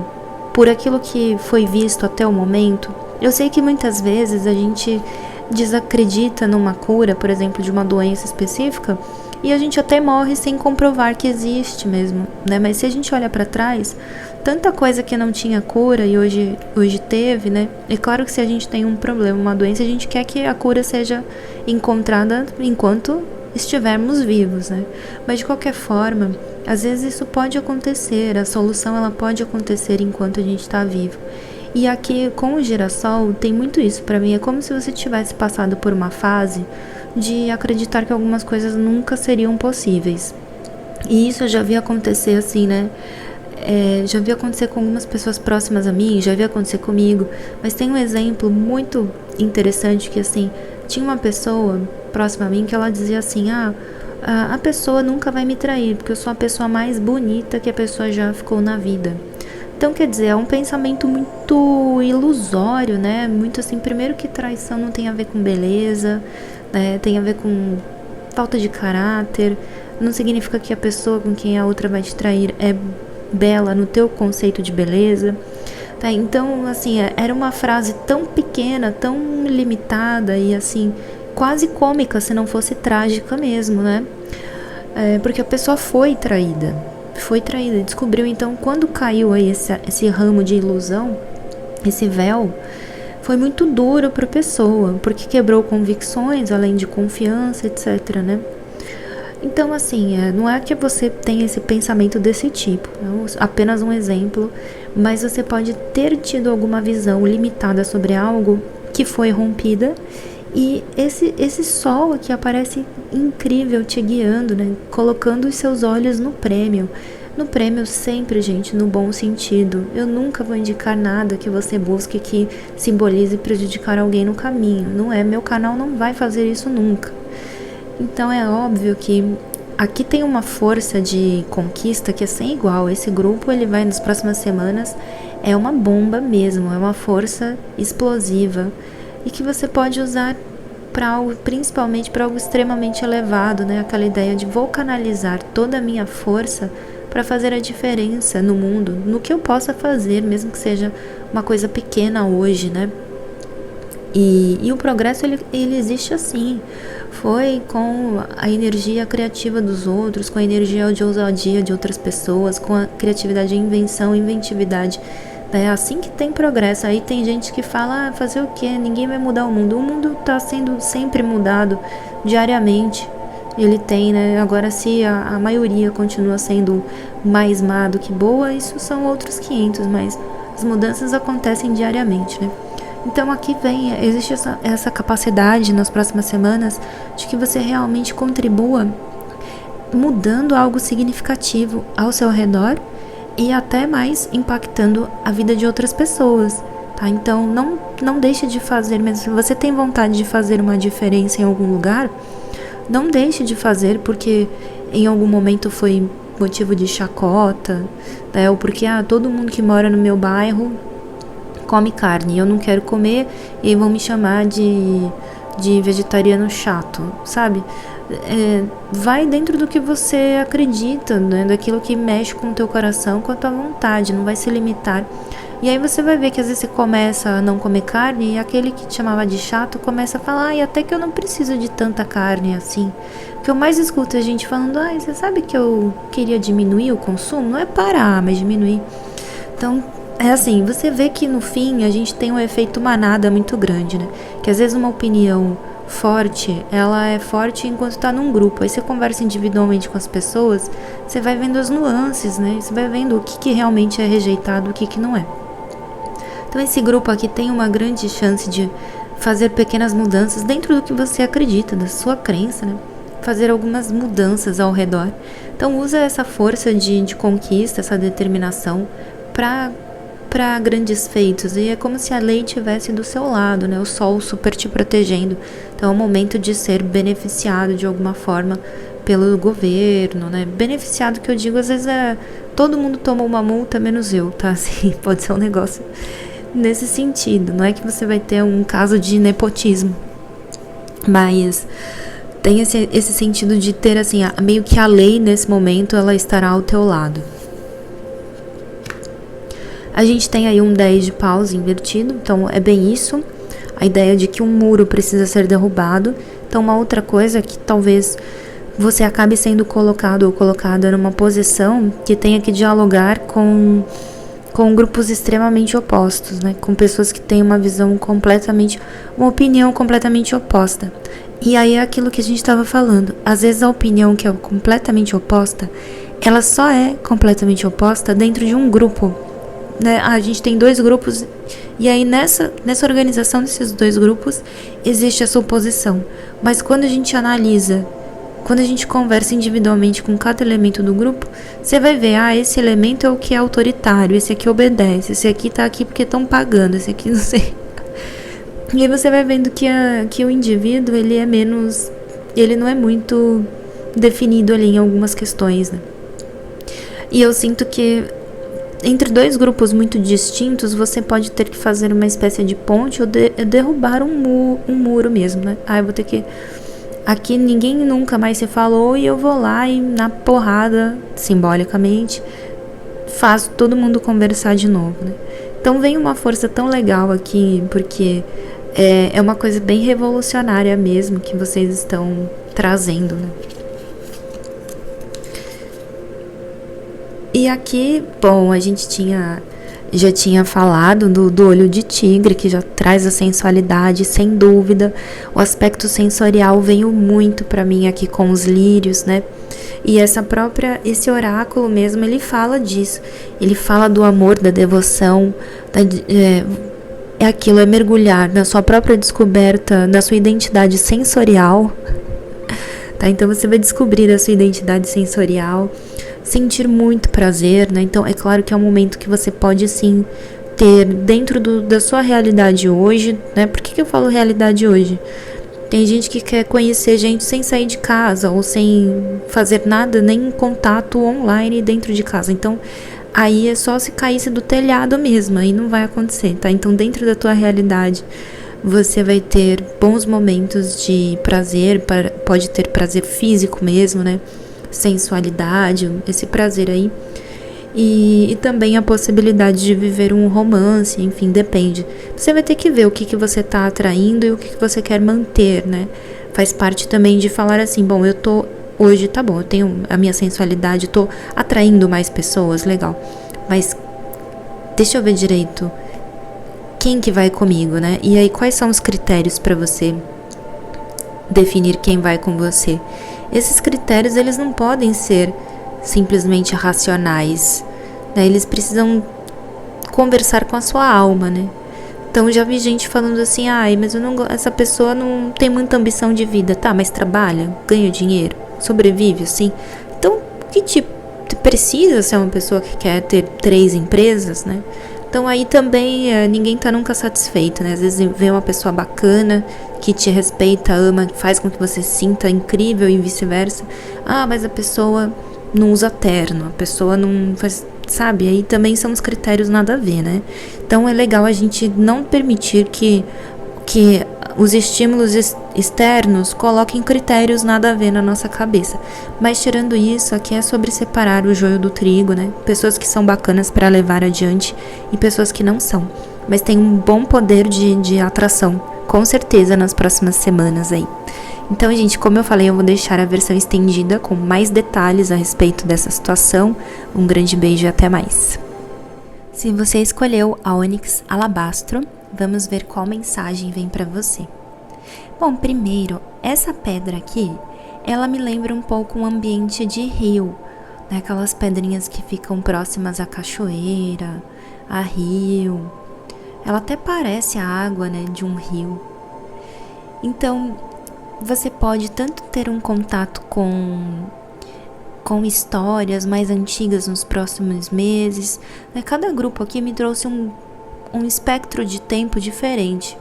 por aquilo que foi visto até o momento? Eu sei que muitas vezes a gente desacredita numa cura, por exemplo, de uma doença específica, e a gente até morre sem comprovar que existe mesmo, né? Mas se a gente olha para trás, tanta coisa que não tinha cura e hoje teve, né? É claro que se a gente tem um problema, uma doença, a gente quer que a cura seja encontrada enquanto estivermos vivos, né? Mas de qualquer forma, às vezes isso pode acontecer, a solução ela pode acontecer enquanto a gente está vivo. E aqui com o girassol tem muito isso para mim, é como se você tivesse passado por uma fase de acreditar que algumas coisas nunca seriam possíveis. E isso eu já vi acontecer assim, né? Já vi acontecer com algumas pessoas próximas a mim, já vi acontecer comigo, mas tem um exemplo muito interessante que assim, Tinha uma pessoa próxima a mim que ela dizia assim: a pessoa nunca vai me trair, porque eu sou a pessoa mais bonita que a pessoa já ficou na vida. Então, quer dizer, é um pensamento muito ilusório, né? Muito assim, primeiro que traição não tem a ver com beleza, né? Tem a ver com falta de caráter. Não significa que a pessoa com quem a outra vai te trair é bela no teu conceito de beleza. Tá? Então, assim, era uma frase tão pequena, tão limitada e assim, quase cômica, se não fosse trágica mesmo, né? Porque a pessoa foi traída, descobriu. Então, quando caiu aí esse ramo de ilusão, esse véu, foi muito duro para a pessoa, porque quebrou convicções, além de confiança, etc, né? Então, assim, não é que você tenha esse pensamento desse tipo, apenas um exemplo, mas você pode ter tido alguma visão limitada sobre algo que foi rompida, e esse sol aqui aparece incrível te guiando, né? Colocando os seus olhos no prêmio. No prêmio sempre, gente, no bom sentido. Eu nunca vou indicar nada que você busque que simbolize prejudicar alguém no caminho. Não é, meu canal não vai fazer isso nunca. Então é óbvio que aqui tem uma força de conquista que é sem igual. Esse grupo, ele vai nas próximas semanas, é uma bomba mesmo, é uma força explosiva e que você pode usar para algo, principalmente para algo extremamente elevado, né? Aquela ideia de vou canalizar toda a minha força para fazer a diferença no mundo, no que eu possa fazer, mesmo que seja uma coisa pequena hoje, né? E o progresso, ele existe assim. Foi com a energia criativa dos outros, com a energia de ousadia de outras pessoas, com a criatividade, invenção, inventividade. É assim que tem progresso. Aí tem gente que fala, fazer o quê? Ninguém vai mudar o mundo. O mundo está sendo sempre mudado diariamente. Ele tem, né? Agora, se a maioria continua sendo mais má do que boa, isso são outros 500, mas as mudanças acontecem diariamente, né? Então aqui existe essa capacidade nas próximas semanas de que você realmente contribua mudando algo significativo ao seu redor e até mais impactando a vida de outras pessoas, tá? Então não deixe de fazer, mesmo se você tem vontade de fazer uma diferença em algum lugar, não deixe de fazer porque em algum momento foi motivo de chacota, né? Ou porque todo mundo que mora no meu bairro come carne, eu não quero comer e vão me chamar de vegetariano chato, sabe? Vai dentro do que você acredita, né? Daquilo que mexe com o teu coração, com a tua vontade, não vai se limitar. E aí você vai ver que às vezes você começa a não comer carne e aquele que te chamava de chato começa a falar, até que eu não preciso de tanta carne assim. O que eu mais escuto é a gente falando, você sabe que eu queria diminuir o consumo? Não é parar, mas diminuir. Então, é assim, você vê que no fim a gente tem um efeito manada muito grande, né? Que às vezes uma opinião forte, ela é forte enquanto tá num grupo. Aí você conversa individualmente com as pessoas, você vai vendo as nuances, né? Você vai vendo o que realmente é rejeitado, o que não é. Então esse grupo aqui tem uma grande chance de fazer pequenas mudanças dentro do que você acredita, da sua crença, né? Fazer algumas mudanças ao redor. Então usa essa força de conquista, essa determinação para grandes feitos, e é como se a lei estivesse do seu lado, né? O sol super te protegendo. Então é o momento de ser beneficiado de alguma forma pelo governo, né? Beneficiado, que eu digo, às vezes todo mundo toma uma multa menos eu, tá? Assim, pode ser um negócio nesse sentido. Não é que você vai ter um caso de nepotismo, mas tem esse sentido de ter, assim, meio que a lei nesse momento, ela estará ao teu lado. A gente tem aí um 10 de paus invertido, então é bem isso. A ideia de que um muro precisa ser derrubado. Então uma outra coisa que talvez você acabe sendo colocado ou colocada numa posição que tenha que dialogar com grupos extremamente opostos, né? Com pessoas que têm uma opinião completamente oposta. E aí é aquilo que a gente estava falando. Às vezes a opinião que é completamente oposta, ela só é completamente oposta dentro de um grupo, né? A gente tem 2 grupos e aí nessa organização desses 2 grupos existe essa oposição. Mas quando a gente analisa, quando a gente conversa individualmente com cada elemento do grupo, você vai ver, esse elemento é o que é autoritário, esse aqui obedece, esse aqui tá aqui porque estão pagando, esse aqui não sei. E aí você vai vendo que o indivíduo, ele é menos... Ele não é muito definido ali em algumas questões, né? E eu sinto que entre dois grupos muito distintos, você pode ter que fazer uma espécie de ponte ou derrubar um muro mesmo, né? Eu vou ter que... Aqui ninguém nunca mais se falou e eu vou lá e na porrada, simbolicamente, faço todo mundo conversar de novo, né? Então vem uma força tão legal aqui, porque é uma coisa bem revolucionária mesmo que vocês estão trazendo, né? E aqui, bom, a gente já tinha falado do olho de tigre, que já traz a sensualidade, sem dúvida. O aspecto sensorial veio muito pra mim aqui com os lírios, né? E esse oráculo mesmo, ele fala disso. Ele fala do amor, da devoção, é aquilo, é mergulhar na sua própria descoberta, na sua identidade sensorial. Tá? Então você vai descobrir a sua identidade sensorial, sentir muito prazer, né? Então é claro que é um momento que você pode sim ter dentro da sua realidade hoje, né? Por que eu falo realidade hoje? Tem gente que quer conhecer gente sem sair de casa ou sem fazer nada, nem contato online dentro de casa. Então aí é só se caísse do telhado mesmo, aí não vai acontecer, tá? Então dentro da tua realidade você vai ter bons momentos de prazer, pode ter prazer físico mesmo, né? Sensualidade, esse prazer aí. E também a possibilidade de viver um romance, enfim, depende. Você vai ter que ver o que você tá atraindo e o que você quer manter, né? Faz parte também de falar assim, bom, hoje tá bom, eu tenho a minha sensualidade, tô atraindo mais pessoas, legal. Mas deixa eu ver direito quem que vai comigo, né? E aí quais são os critérios para você definir quem vai com você? Esses critérios, eles não podem ser simplesmente racionais, né? Eles precisam conversar com a sua alma, né? Então já vi gente falando assim, mas essa pessoa não tem muita ambição de vida, tá? Mas trabalha, ganha dinheiro, sobrevive, assim. Então, que tipo precisa ser uma pessoa que quer ter 3 empresas, né? Então aí também ninguém tá nunca satisfeito, né? Às vezes vê uma pessoa bacana, que te respeita, ama, faz com que você se sinta incrível e vice-versa. Mas a pessoa não usa terno, a pessoa não faz, sabe? Aí também são os critérios nada a ver, né? Então é legal a gente não permitir que os estímulos externos coloquem critérios nada a ver na nossa cabeça. Mas tirando isso, aqui é sobre separar o joio do trigo, né? Pessoas que são bacanas para levar adiante e pessoas que não são. Mas tem um bom poder de atração, com certeza, nas próximas semanas aí. Então, gente, como eu falei, eu vou deixar a versão estendida com mais detalhes a respeito dessa situação. Um grande beijo e até mais. Se você escolheu a Ônix Alabastro, vamos ver qual mensagem vem para você. Bom, primeiro, essa pedra aqui, ela me lembra um pouco um ambiente de rio, né? Aquelas pedrinhas que ficam próximas à cachoeira, a rio. Ela até parece a água, né, de um rio. Então, você pode tanto ter um contato com histórias mais antigas nos próximos meses, né? Cada grupo aqui me trouxe um espectro de tempo diferente.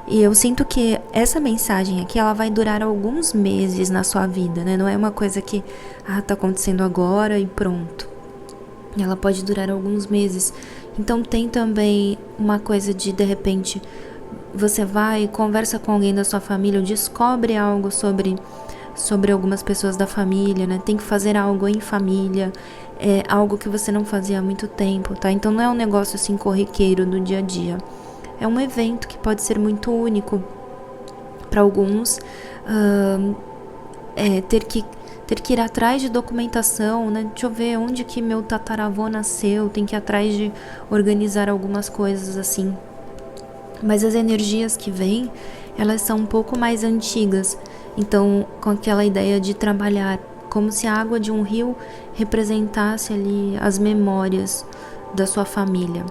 E eu sinto que essa mensagem aqui, ela vai durar alguns meses na sua vida, né? Não é uma coisa que, tá acontecendo agora e pronto. Ela pode durar alguns meses. Então tem também uma coisa de repente, você vai, conversa com alguém da sua família, ou descobre algo sobre algumas pessoas da família, né? Tem que fazer algo em família, algo que você não fazia há muito tempo, tá? Então não é um negócio assim corriqueiro do dia a dia. É um evento que pode ser muito único para alguns. Ter que ir atrás de documentação, né? Deixa eu ver onde que meu tataravô nasceu, tem que ir atrás de organizar algumas coisas assim. Mas as energias que vêm, elas são um pouco mais antigas. Então, com aquela ideia de trabalhar como se a água de um rio representasse ali as memórias da sua família,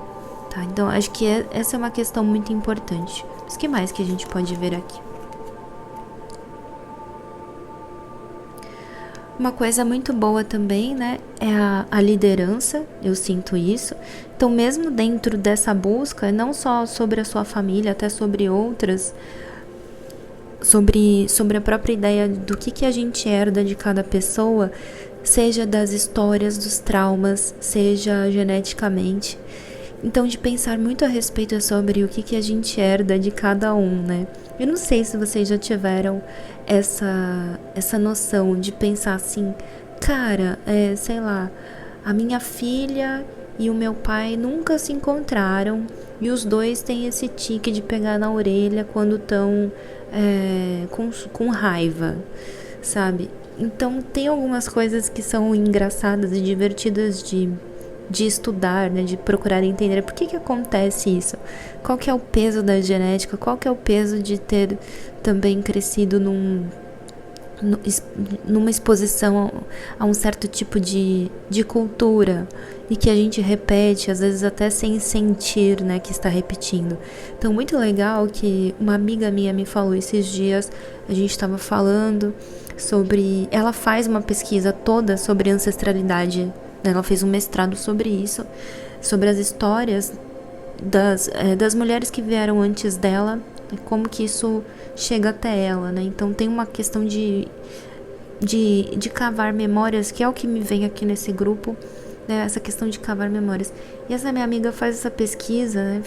tá? Então, acho que essa é uma questão muito importante. Mas o que mais que a gente pode ver aqui? Uma coisa muito boa também, né, é a liderança, eu sinto isso. Então, mesmo dentro dessa busca, não só sobre a sua família, até sobre outras, sobre a própria ideia do que a gente herda de cada pessoa, seja das histórias, dos traumas, seja geneticamente. Então, de pensar muito a respeito sobre o que a gente herda de cada um, né? Eu não sei se vocês já tiveram essa noção de pensar assim, cara, sei lá, a minha filha e o meu pai nunca se encontraram e os dois têm esse tique de pegar na orelha quando estão com raiva, sabe? Então, tem algumas coisas que são engraçadas e divertidas de estudar, né, de procurar entender por que acontece isso, qual que é o peso da genética, qual que é o peso de ter também crescido numa exposição a um certo tipo de cultura e que a gente repete, às vezes até sem sentir, né, que está repetindo. Então, muito legal que uma amiga minha me falou esses dias, a gente estava falando sobre... Ela faz uma pesquisa toda sobre ancestralidade. Ela fez um mestrado sobre isso, sobre as histórias das mulheres que vieram antes dela e como que isso chega até ela, né? Então tem uma questão de cavar memórias, que é o que me vem aqui nesse grupo, né? Essa questão de cavar memórias. E essa minha amiga faz essa pesquisa, né,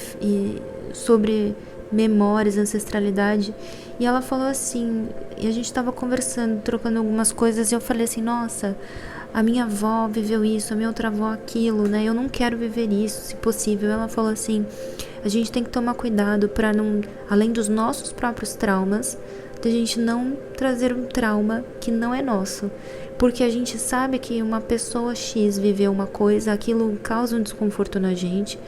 sobre memórias, ancestralidade, e ela falou assim, e a gente estava conversando, trocando algumas coisas, e eu falei assim, nossa, a minha avó viveu isso, a minha outra avó aquilo, né? Eu não quero viver isso, se possível. Ela falou assim, a gente tem que tomar cuidado para não, além dos nossos próprios traumas, de a gente não trazer um trauma que não é nosso. Porque a gente sabe que uma pessoa X viveu uma coisa, aquilo causa um desconforto na gente,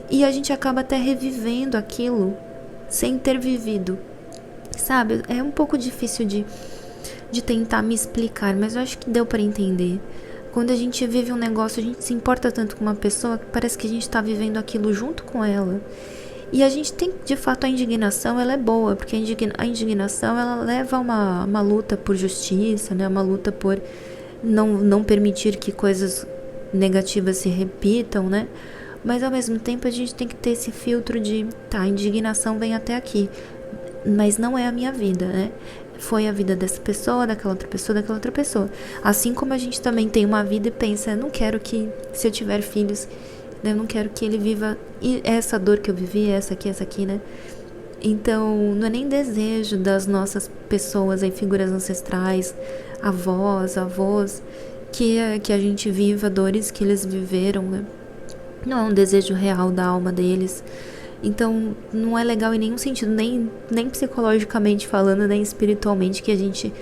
e a gente acaba até revivendo aquilo sem ter vivido. Sabe? É um pouco difícil de tentar me explicar, mas eu acho que deu para entender. Quando a gente vive um negócio, a gente se importa tanto com uma pessoa que parece que a gente está vivendo aquilo junto com ela. E a gente tem, de fato, a indignação, ela é boa, porque a indignação, ela leva a uma luta por justiça, né? Uma luta por não permitir que coisas negativas se repitam, né? Mas, ao mesmo tempo, a gente tem que ter esse filtro de, tá, a indignação vem até aqui, mas não é a minha vida, né? Foi a vida dessa pessoa, daquela outra pessoa, daquela outra pessoa. Assim como a gente também tem uma vida e pensa, não quero que, se eu tiver filhos, eu não quero que ele viva essa dor que eu vivi, essa aqui, né? Então, não é nem desejo das nossas pessoas, aí, figuras ancestrais, avós, que a gente viva dores que eles viveram, né? Não é um desejo real da alma deles. Então, não é legal em nenhum sentido, nem psicologicamente falando, nem espiritualmente, que a gente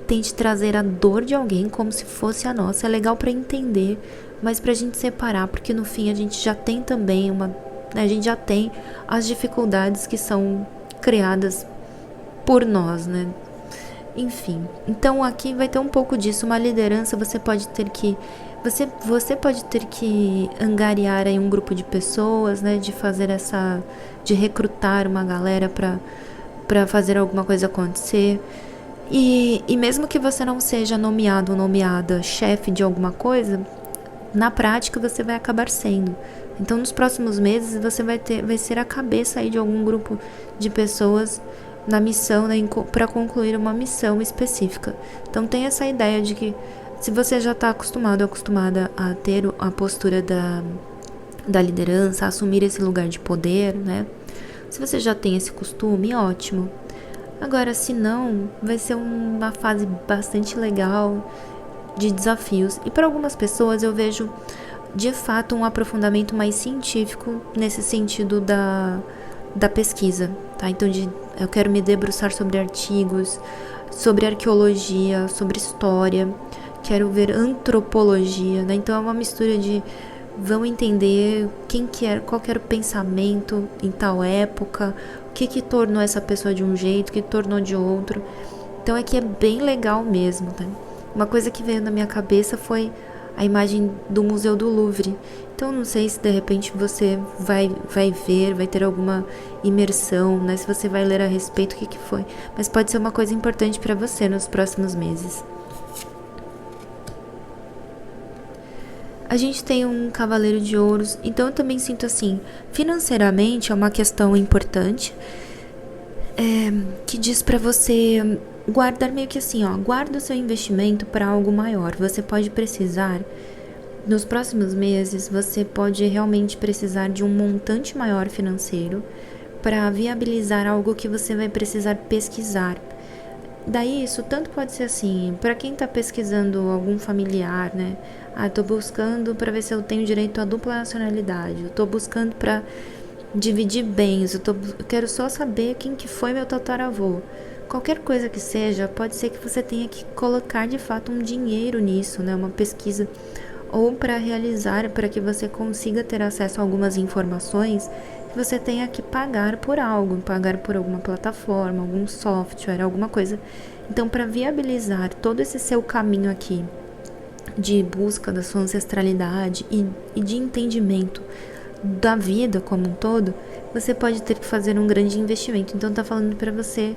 tente trazer a dor de alguém como se fosse a nossa. É legal para entender, mas pra gente separar, porque no fim a gente já tem também a gente já tem as dificuldades que são criadas por nós, né? Enfim, então aqui vai ter um pouco disso, uma liderança, você pode ter que angariar aí um grupo de pessoas, né, de recrutar uma galera para fazer alguma coisa acontecer. E mesmo que você não seja nomeado ou nomeada chefe de alguma coisa, na prática você vai acabar sendo. Então, nos próximos meses você vai ser a cabeça aí de algum grupo de pessoas na missão, né, para concluir uma missão específica. Então, tem essa ideia de que se você já está acostumada a ter a postura da liderança, a assumir esse lugar de poder, né? Se você já tem esse costume, ótimo. Agora, se não, vai ser uma fase bastante legal de desafios. E para algumas pessoas eu vejo, de fato, um aprofundamento mais científico nesse sentido da pesquisa, tá? Então, eu quero me debruçar sobre artigos, sobre arqueologia, sobre história, quero ver antropologia, né? Então é uma mistura de vão entender qual que era o pensamento em tal época, o que tornou essa pessoa de um jeito, o que tornou de outro. Então aqui é bem legal mesmo, tá? Uma coisa que veio na minha cabeça foi a imagem do Museu do Louvre. Então não sei se de repente você vai ver, vai ter alguma imersão, né? Se você vai ler a respeito, o que foi. Mas pode ser uma coisa importante para você nos próximos meses. A gente tem um cavaleiro de ouros, então eu também sinto assim, financeiramente é uma questão importante, que diz pra você guardar meio que assim, ó, guarda o seu investimento para algo maior. Você pode precisar, nos próximos meses, você pode realmente precisar de um montante maior financeiro para viabilizar algo que você vai precisar pesquisar. Daí isso tanto pode ser assim, para quem tá pesquisando algum familiar, né? Ah, tô buscando para ver se eu tenho direito à dupla nacionalidade. Eu tô buscando para dividir bens. Eu quero só saber quem que foi meu tataravô. Qualquer coisa que seja, pode ser que você tenha que colocar de fato um dinheiro nisso, né? Uma pesquisa ou para realizar, para que você consiga ter acesso a algumas informações, que você tenha que pagar por algo, pagar por alguma plataforma, algum software, alguma coisa. Então, para viabilizar todo esse seu caminho aqui de busca da sua ancestralidade e de entendimento da vida como um todo, você pode ter que fazer um grande investimento. Então, tá falando para você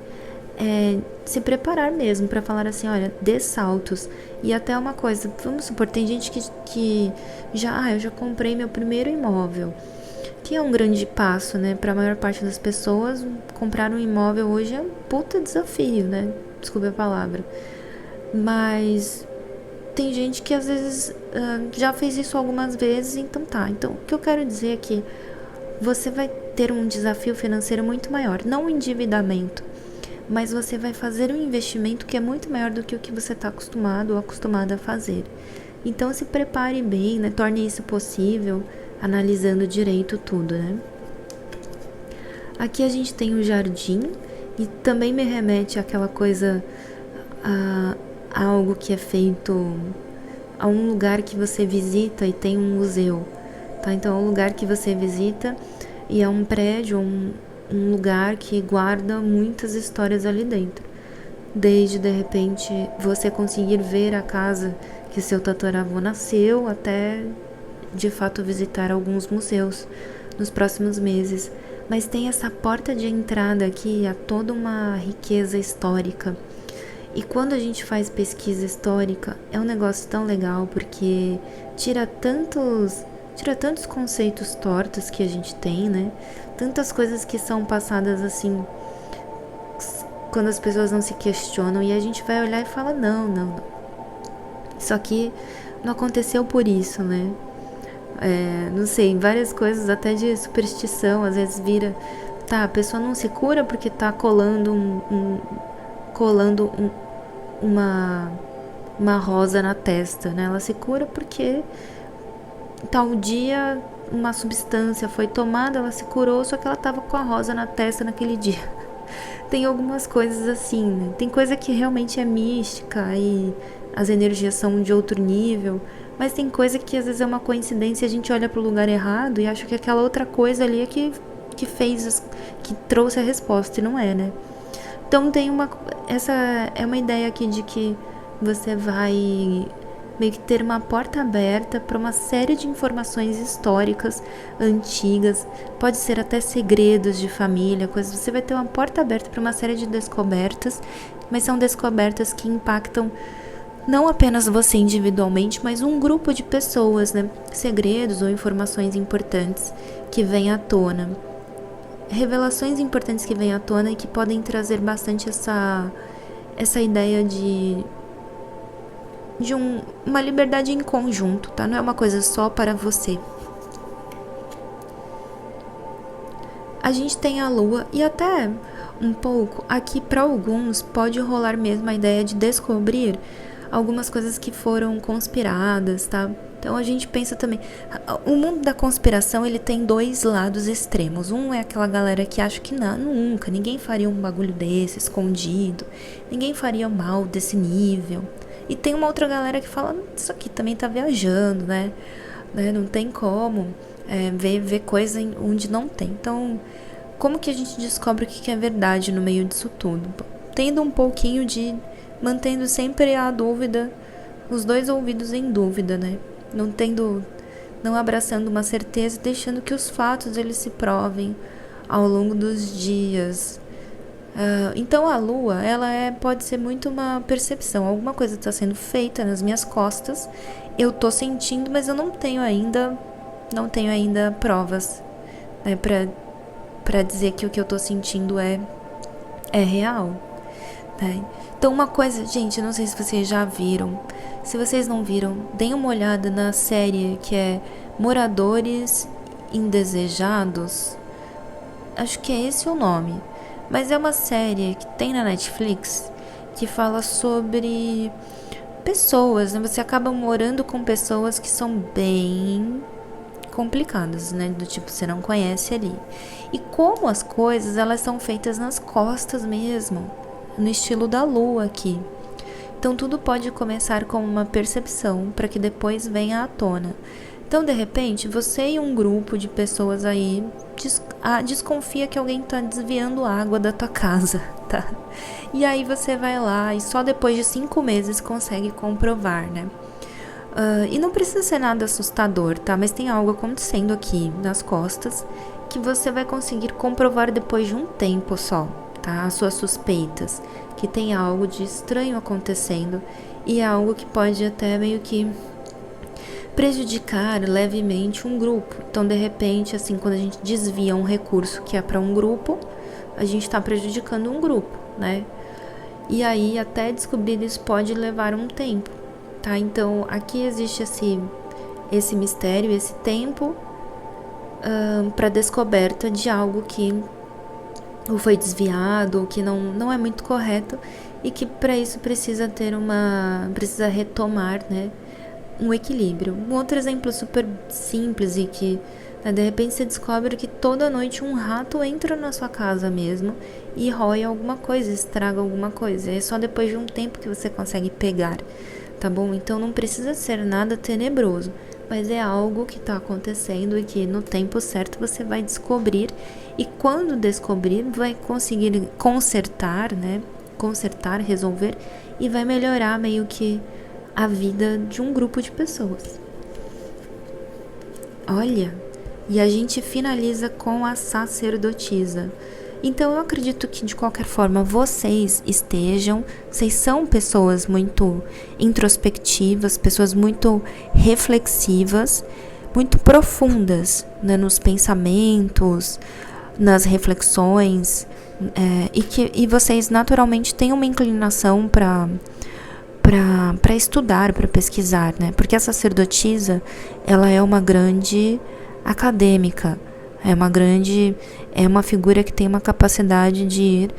se preparar mesmo para falar assim, olha, dê saltos. E até uma coisa, vamos supor, tem gente que eu já comprei meu primeiro imóvel, que é um grande passo, né? Para a maior parte das pessoas, comprar um imóvel hoje é um puta desafio, né? Desculpe a palavra. Mas tem gente que às vezes já fez isso algumas vezes, então tá. Então, o que eu quero dizer é que você vai ter um desafio financeiro muito maior, não um endividamento, mas você vai fazer um investimento que é muito maior do que o que você está acostumado ou acostumada a fazer. Então se prepare bem, né? Torne isso possível, analisando direito tudo, né? Aqui a gente tem o jardim e também me remete àquela coisa, a algo que é feito, a um lugar que você visita e tem um museu, tá? Então é um lugar que você visita e é um prédio, um lugar que guarda muitas histórias ali dentro. Desde, de repente, você conseguir ver a casa que seu tataravô nasceu, até, de fato, visitar alguns museus nos próximos meses. Mas tem essa porta de entrada aqui a toda uma riqueza histórica. E quando a gente faz pesquisa histórica, é um negócio tão legal, porque tira tantos conceitos tortos que a gente tem, né? Tantas coisas que são passadas assim, quando as pessoas não se questionam, e a gente vai olhar e fala, não. Isso aqui não aconteceu por isso, né? Não sei, várias coisas até de superstição, às vezes vira, tá, a pessoa não se cura porque tá colando uma rosa na testa, né? Ela se cura porque tal dia uma substância foi tomada, ela se curou, só que ela tava com a rosa na testa naquele dia. Tem algumas coisas assim, né? Tem coisa que realmente é mística e as energias são de outro nível, mas tem coisa que às vezes é uma coincidência, a gente olha pro lugar errado e acha que aquela outra coisa ali é que fez, que trouxe a resposta, e não é, né? Então essa é uma ideia aqui de que você vai meio que ter uma porta aberta para uma série de informações históricas, antigas, pode ser até segredos de família, coisas. Você vai ter uma porta aberta para uma série de descobertas, mas são descobertas que impactam não apenas você individualmente, mas um grupo de pessoas, né? Segredos ou informações importantes que vêm à tona. Revelações importantes que vêm à tona e que podem trazer bastante essa ideia de uma liberdade em conjunto, tá? Não é uma coisa só para você. A gente tem a lua e até um pouco aqui para alguns pode rolar mesmo a ideia de descobrir algumas coisas que foram conspiradas, tá? Então a gente pensa também, o mundo da conspiração ele tem dois lados extremos. Um é aquela galera que acha que nunca, ninguém faria um bagulho desse escondido, ninguém faria mal desse nível. E tem uma outra galera que fala, isso aqui também tá viajando, né? Não tem como ver coisa onde não tem. Então, como que a gente descobre o que é verdade no meio disso tudo? Tendo um pouquinho mantendo sempre a dúvida, os dois ouvidos em dúvida, né? Não abraçando uma certeza, deixando que os fatos eles se provem ao longo dos dias. Então a lua, pode ser muito uma percepção. Alguma coisa está sendo feita nas minhas costas, eu tô sentindo, mas eu não tenho ainda provas, né, para dizer que o que eu tô sentindo é real, né? Então uma coisa, gente, não sei se vocês já viram. Se vocês não viram, deem uma olhada na série que é Moradores Indesejados. Acho que é esse o nome. Mas é uma série que tem na Netflix que fala sobre pessoas, né? Você acaba morando com pessoas que são bem complicadas, né? Do tipo, você não conhece ali. E como as coisas, elas são feitas nas costas mesmo, no estilo da lua aqui. Então tudo pode começar com uma percepção para que depois venha à tona. Então, de repente, você e um grupo de pessoas aí desconfia que alguém está desviando água da tua casa, tá? E aí você vai lá e só depois de 5 meses consegue comprovar, né? E não precisa ser nada assustador, tá? Mas tem algo acontecendo aqui nas costas que você vai conseguir comprovar depois de um tempo só, tá? As suas suspeitas, que tem algo de estranho acontecendo e é algo que pode até meio que prejudicar levemente um grupo. Então, de repente, assim, quando a gente desvia um recurso que é para um grupo, a gente está prejudicando um grupo, né? E aí, até descobrir isso pode levar um tempo, tá? Então, aqui existe esse mistério, esse tempo para descoberta de algo que ou foi desviado, ou que não é muito correto, e que para isso precisa retomar, né, um equilíbrio. Um outro exemplo super simples e que, né, de repente você descobre que toda noite um rato entra na sua casa mesmo e rói alguma coisa, estraga alguma coisa. É só depois de um tempo que você consegue pegar, tá bom? Então não precisa ser nada tenebroso, mas é algo que está acontecendo e que no tempo certo você vai descobrir, e quando descobrir vai conseguir consertar, né? Consertar, resolver, e vai melhorar meio que a vida de um grupo de pessoas. Olha, e a gente finaliza com a sacerdotisa. Então eu acredito que de qualquer forma vocês são pessoas muito introspectivas, pessoas muito reflexivas, muito profundas, né, nos pensamentos, nas reflexões, e vocês naturalmente têm uma inclinação para estudar, para pesquisar, né? Porque a sacerdotisa, ela é uma grande acadêmica, é uma figura que tem uma capacidade de ir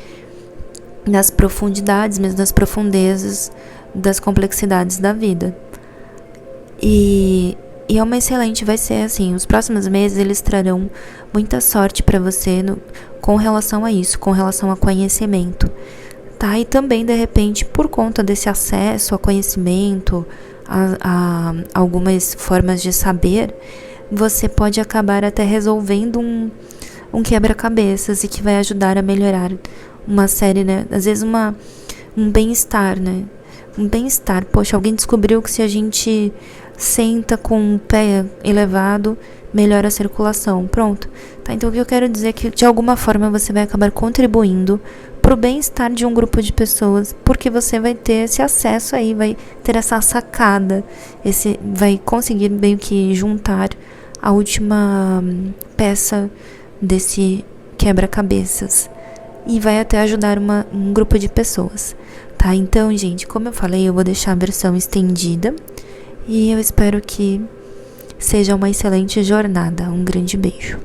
nas profundidades, mesmo nas profundezas das complexidades da vida. E é uma excelente, vai ser assim, os próximos meses eles trarão muita sorte para você com relação a isso, com relação a conhecimento. Tá? E também, de repente, por conta desse acesso a conhecimento, a algumas formas de saber, você pode acabar até resolvendo um quebra-cabeças e que vai ajudar a melhorar uma série, né? Às vezes um bem-estar, né? Um bem-estar. Poxa, alguém descobriu que se a gente senta com o pé elevado, melhora a circulação. Pronto. Tá? Então, o que eu quero dizer é que, de alguma forma, você vai acabar contribuindo pro bem-estar de um grupo de pessoas, porque você vai ter esse acesso aí, vai ter essa sacada, vai conseguir meio que juntar a última peça desse quebra-cabeças e vai até ajudar um grupo de pessoas, tá? Então, gente, como eu falei, eu vou deixar a versão estendida e eu espero que seja uma excelente jornada. Um grande beijo.